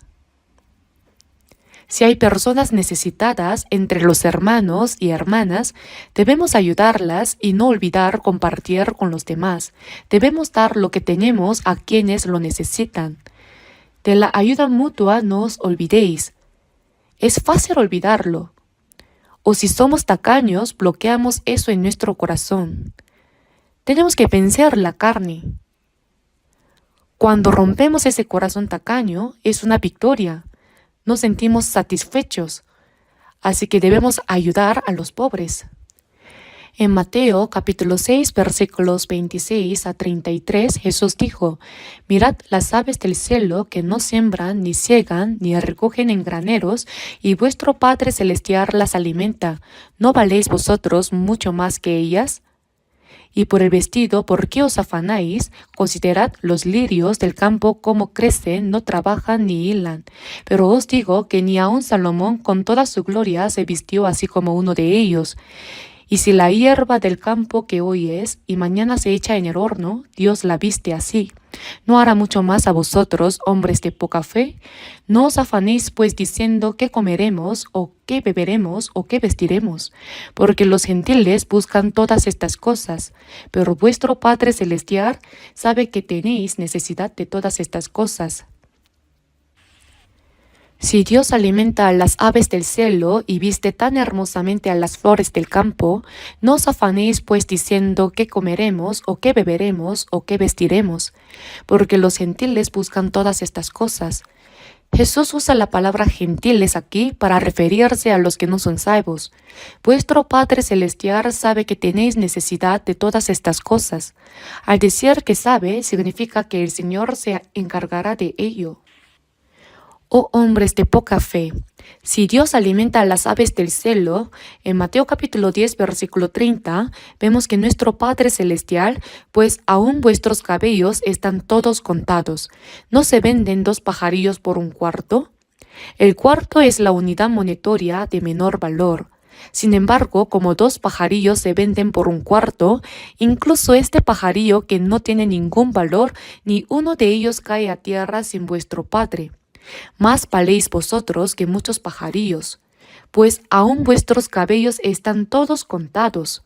Si hay personas necesitadas entre los hermanos y hermanas, debemos ayudarlas y no olvidar compartir con los demás. Debemos dar lo que tenemos a quienes lo necesitan. De la ayuda mutua no os olvidéis. Es fácil olvidarlo. O si somos tacaños, bloqueamos eso en nuestro corazón. Tenemos que vencer la carne. Cuando rompemos ese corazón tacaño, es una victoria. Nos sentimos satisfechos, así que debemos ayudar a los pobres. En Mateo capítulo 6 versículos 26 a 33 Jesús dijo, mirad las aves del cielo que no siembran, ni ciegan, ni recogen en graneros, y vuestro Padre Celestial las alimenta. ¿No valéis vosotros mucho más que ellas? Y por el vestido, ¿por qué os afanáis? Considerad los lirios del campo cómo crecen, no trabajan ni hilan. Pero os digo que ni aun Salomón con toda su gloria se vistió así como uno de ellos. Y si la hierba del campo que hoy es y mañana se echa en el horno, Dios la viste así. ¿No hará mucho más a vosotros, hombres de poca fe? No os afanéis pues diciendo qué comeremos, o qué beberemos, o qué vestiremos, porque los gentiles buscan todas estas cosas, pero vuestro Padre Celestial sabe que tenéis necesidad de todas estas cosas. Si Dios alimenta a las aves del cielo y viste tan hermosamente a las flores del campo, no os afanéis pues diciendo qué comeremos, o qué beberemos, o qué vestiremos, porque los gentiles buscan todas estas cosas. Jesús usa la palabra gentiles aquí para referirse a los que no son salvos. Vuestro Padre Celestial sabe que tenéis necesidad de todas estas cosas. Al decir que sabe, significa que el Señor se encargará de ello. Oh hombres de poca fe, si Dios alimenta a las aves del cielo, en Mateo capítulo 10 versículo 30, vemos que nuestro Padre Celestial, pues aún vuestros cabellos están todos contados. ¿No se venden 2 pajarillos por un cuarto? El cuarto es la unidad monetaria de menor valor. Sin embargo, como 2 pajarillos se venden por un cuarto, incluso este pajarillo que no tiene ningún valor, ni uno de ellos cae a tierra sin vuestro Padre. Más valéis vosotros que muchos pajarillos, pues aún vuestros cabellos están todos contados.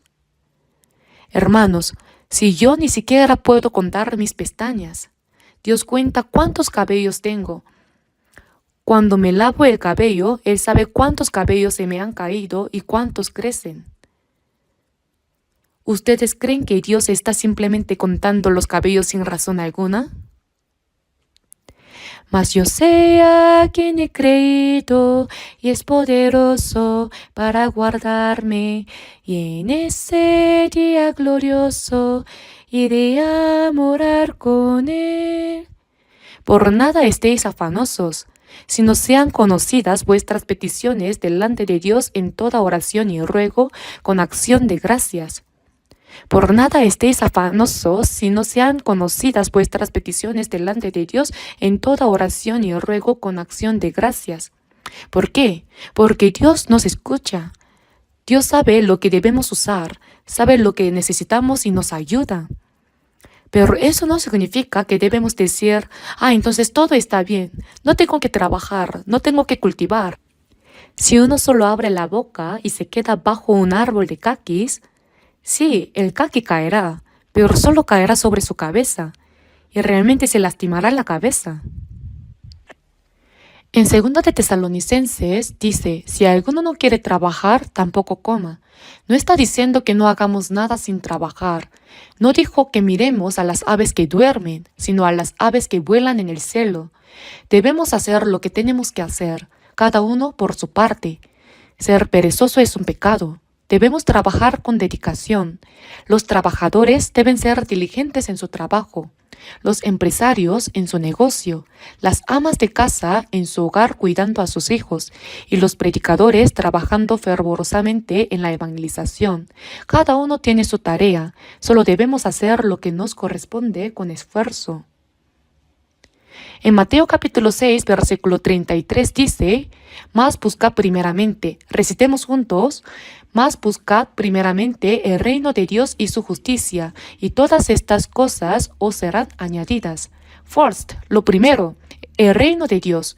Hermanos, si yo ni siquiera puedo contar mis pestañas, Dios cuenta cuántos cabellos tengo. Cuando me lavo el cabello, Él sabe cuántos cabellos se me han caído y cuántos crecen. ¿Ustedes creen que Dios está simplemente contando los cabellos sin razón alguna? Mas yo sé a quien he creído y es poderoso para guardarme, y en ese día glorioso iré a morar con Él. Por nada estéis afanosos, sino sean conocidas vuestras peticiones delante de Dios en toda oración y ruego con acción de gracias. Por nada estéis afanosos, sino sean conocidas vuestras peticiones delante de Dios en toda oración y ruego con acción de gracias. ¿Por qué? Porque Dios nos escucha. Dios sabe lo que debemos usar, sabe lo que necesitamos y nos ayuda. Pero eso no significa que debemos decir, entonces todo está bien, no tengo que trabajar, no tengo que cultivar. Si uno solo abre la boca y se queda bajo un árbol de caquis, sí, el caqui caerá, pero solo caerá sobre su cabeza y realmente se lastimará la cabeza. En 2 de Tesalonicenses dice, si alguno no quiere trabajar, tampoco coma. No está diciendo que no hagamos nada sin trabajar. No dijo que miremos a las aves que duermen, sino a las aves que vuelan en el cielo. Debemos hacer lo que tenemos que hacer, cada uno por su parte. Ser perezoso es un pecado. Debemos trabajar con dedicación. Los trabajadores deben ser diligentes en su trabajo. Los empresarios en su negocio, las amas de casa en su hogar cuidando a sus hijos y los predicadores trabajando fervorosamente en la evangelización. Cada uno tiene su tarea, solo debemos hacer lo que nos corresponde con esfuerzo. En Mateo capítulo 6, versículo 33 dice, mas buscad primeramente, recitemos juntos, mas buscad primeramente el reino de Dios y su justicia, y todas estas cosas os serán añadidas. First, lo primero, el reino de Dios.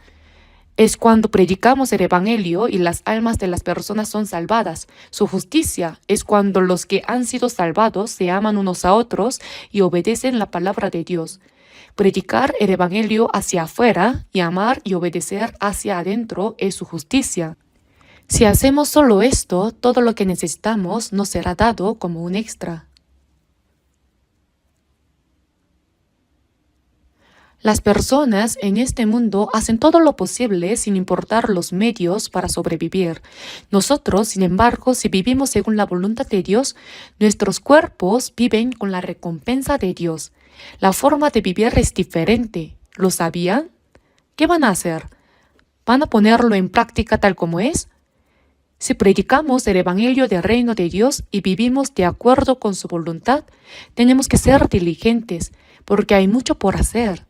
Es cuando predicamos el Evangelio y las almas de las personas son salvadas. Su justicia es cuando los que han sido salvados se aman unos a otros y obedecen la palabra de Dios. Predicar el Evangelio hacia afuera y amar y obedecer hacia adentro es su justicia. Si hacemos solo esto, todo lo que necesitamos nos será dado como un extra. Las personas en este mundo hacen todo lo posible sin importar los medios para sobrevivir. Nosotros, sin embargo, si vivimos según la voluntad de Dios, nuestros cuerpos viven con la recompensa de Dios. La forma de vivir es diferente. ¿Lo sabían? ¿Qué van a hacer? ¿Van a ponerlo en práctica tal como es? Si predicamos el Evangelio del Reino de Dios y vivimos de acuerdo con su voluntad, tenemos que ser diligentes, porque hay mucho por hacer.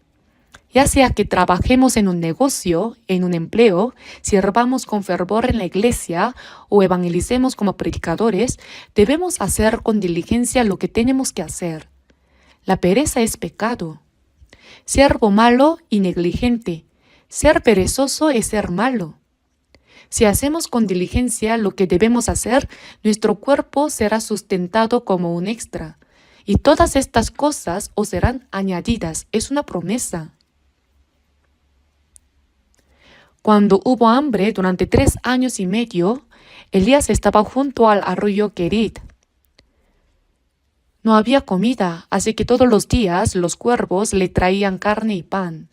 Ya sea que trabajemos en un negocio, en un empleo, sirvamos con fervor en la iglesia o evangelicemos como predicadores, debemos hacer con diligencia lo que tenemos que hacer. La pereza es pecado. Siervo malo y negligente. Ser perezoso es ser malo. Si hacemos con diligencia lo que debemos hacer, nuestro cuerpo será sustentado como un extra. Y todas estas cosas os serán añadidas. Es una promesa. Cuando hubo hambre durante 3 años y medio, Elías estaba junto al arroyo Kerit. No había comida, así que todos los días los cuervos le traían carne y pan.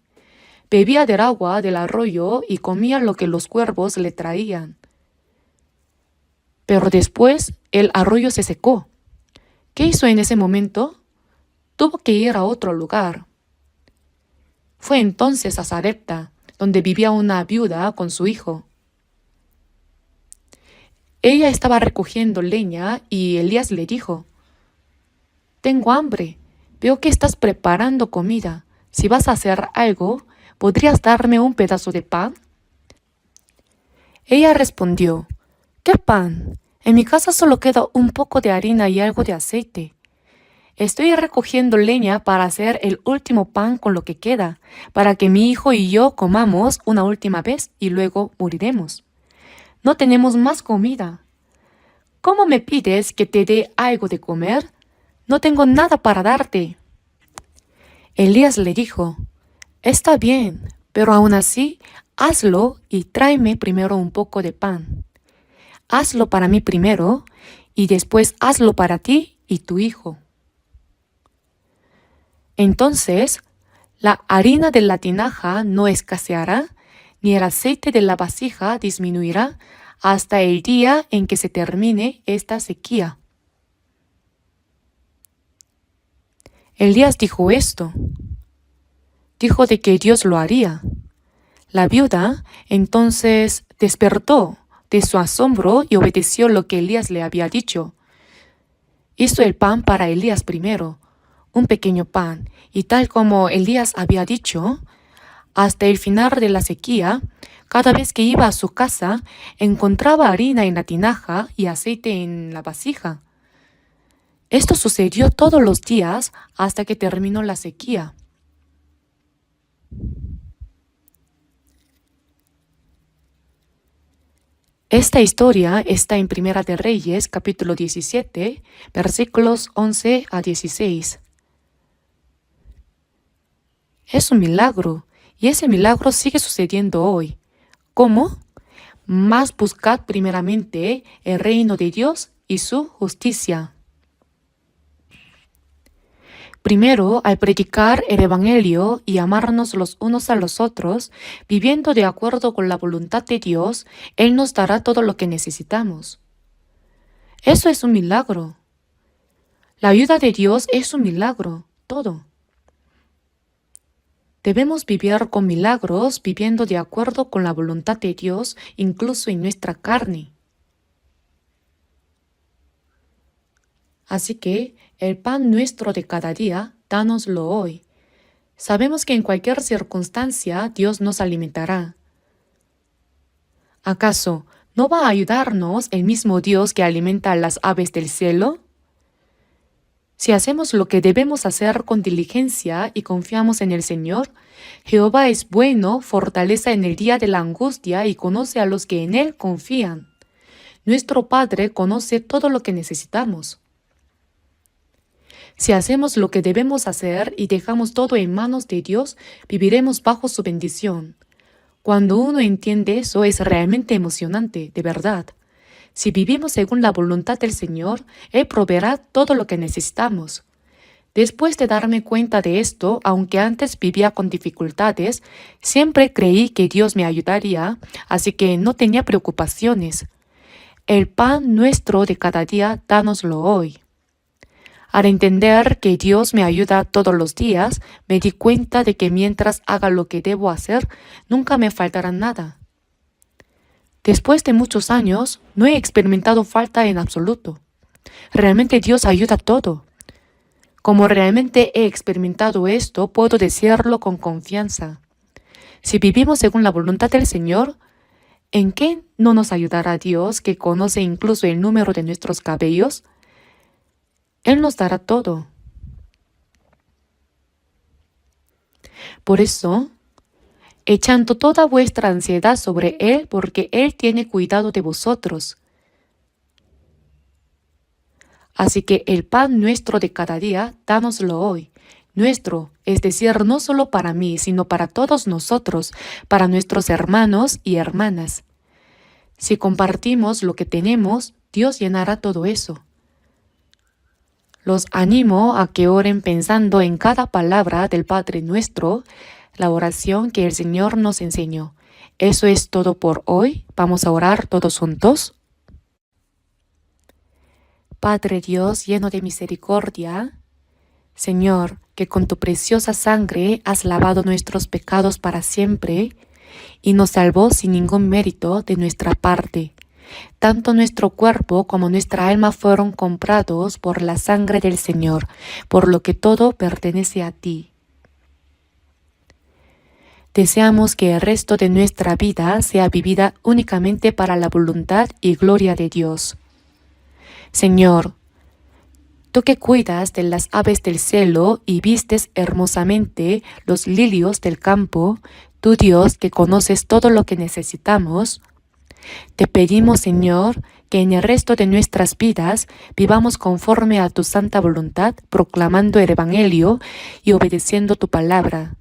Bebía del agua del arroyo y comía lo que los cuervos le traían. Pero después el arroyo se secó. ¿Qué hizo en ese momento? Tuvo que ir a otro lugar. Fue entonces a Sarepta, donde vivía una viuda con su hijo. Ella estaba recogiendo leña y Elías le dijo, «Tengo hambre, veo que estás preparando comida. Si vas a hacer algo, ¿podrías darme un pedazo de pan?» Ella respondió, «¿Qué pan? En mi casa solo queda un poco de harina y algo de aceite. Estoy recogiendo leña para hacer el último pan con lo que queda, para que mi hijo y yo comamos una última vez y luego moriremos. No tenemos más comida. ¿Cómo me pides que te dé algo de comer? No tengo nada para darte». Elías le dijo, «Está bien, pero aún así, hazlo y tráeme primero un poco de pan. Hazlo para mí primero y después hazlo para ti y tu hijo». Entonces, la harina de la tinaja no escaseará, ni el aceite de la vasija disminuirá hasta el día en que se termine esta sequía. Elías dijo esto. Dijo de que Dios lo haría. La viuda entonces despertó de su asombro y obedeció lo que Elías le había dicho. Hizo el pan para Elías primero, un pequeño pan, y tal como Elías había dicho, hasta el final de la sequía, cada vez que iba a su casa, encontraba harina en la tinaja y aceite en la vasija. Esto sucedió todos los días hasta que terminó la sequía. Esta historia está en Primera de Reyes, capítulo 17, versículos 11 a 16. Es un milagro, y ese milagro sigue sucediendo hoy. ¿Cómo? Mas buscad primeramente el reino de Dios y su justicia. Primero, al predicar el Evangelio y amarnos los unos a los otros, viviendo de acuerdo con la voluntad de Dios, Él nos dará todo lo que necesitamos. Eso es un milagro. La ayuda de Dios es un milagro, todo. Debemos vivir con milagros, viviendo de acuerdo con la voluntad de Dios, incluso en nuestra carne. Así que el pan nuestro de cada día, dánoslo hoy. Sabemos que en cualquier circunstancia Dios nos alimentará. ¿Acaso no va a ayudarnos el mismo Dios que alimenta a las aves del cielo? Si hacemos lo que debemos hacer con diligencia y confiamos en el Señor, Jehová es bueno, fortaleza en el día de la angustia y conoce a los que en Él confían. Nuestro Padre conoce todo lo que necesitamos. Si hacemos lo que debemos hacer y dejamos todo en manos de Dios, viviremos bajo su bendición. Cuando uno entiende eso es realmente emocionante, de verdad. Si vivimos según la voluntad del Señor, Él proveerá todo lo que necesitamos. Después de darme cuenta de esto, aunque antes vivía con dificultades, siempre creí que Dios me ayudaría, así que no tenía preocupaciones. El pan nuestro de cada día, dánoslo hoy. Al entender que Dios me ayuda todos los días, me di cuenta de que mientras haga lo que debo hacer, nunca me faltará nada. Después de muchos años, no he experimentado falta en absoluto. Realmente Dios ayuda todo. Como realmente he experimentado esto, puedo decirlo con confianza. Si vivimos según la voluntad del Señor, ¿en qué no nos ayudará Dios, que conoce incluso el número de nuestros cabellos? Él nos dará todo. Por eso, echando toda vuestra ansiedad sobre Él, porque Él tiene cuidado de vosotros. Así que el pan nuestro de cada día, dánoslo hoy. Nuestro, es decir, no solo para mí, sino para todos nosotros, para nuestros hermanos y hermanas. Si compartimos lo que tenemos, Dios llenará todo eso. Los animo a que oren pensando en cada palabra del Padre Nuestro, la oración que el Señor nos enseñó. Eso es todo por hoy. Vamos a orar todos juntos. Padre Dios lleno de misericordia, Señor, que con tu preciosa sangre has lavado nuestros pecados para siempre y nos salvó sin ningún mérito de nuestra parte. Tanto nuestro cuerpo como nuestra alma fueron comprados por la sangre del Señor, por lo que todo pertenece a ti. Deseamos que el resto de nuestra vida sea vivida únicamente para la voluntad y gloria de Dios. Señor, tú que cuidas de las aves del cielo y vistes hermosamente los lirios del campo, tú Dios que conoces todo lo que necesitamos, te pedimos, Señor, que en el resto de nuestras vidas vivamos conforme a tu santa voluntad, proclamando el Evangelio y obedeciendo tu palabra.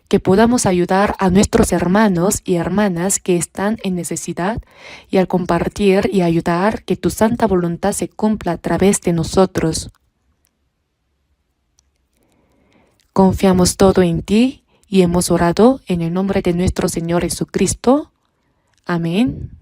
Que podamos ayudar a nuestros hermanos y hermanas que están en necesidad y al compartir y ayudar que tu santa voluntad se cumpla a través de nosotros. Confiamos todo en ti y hemos orado en el nombre de nuestro Señor Jesucristo. Amén.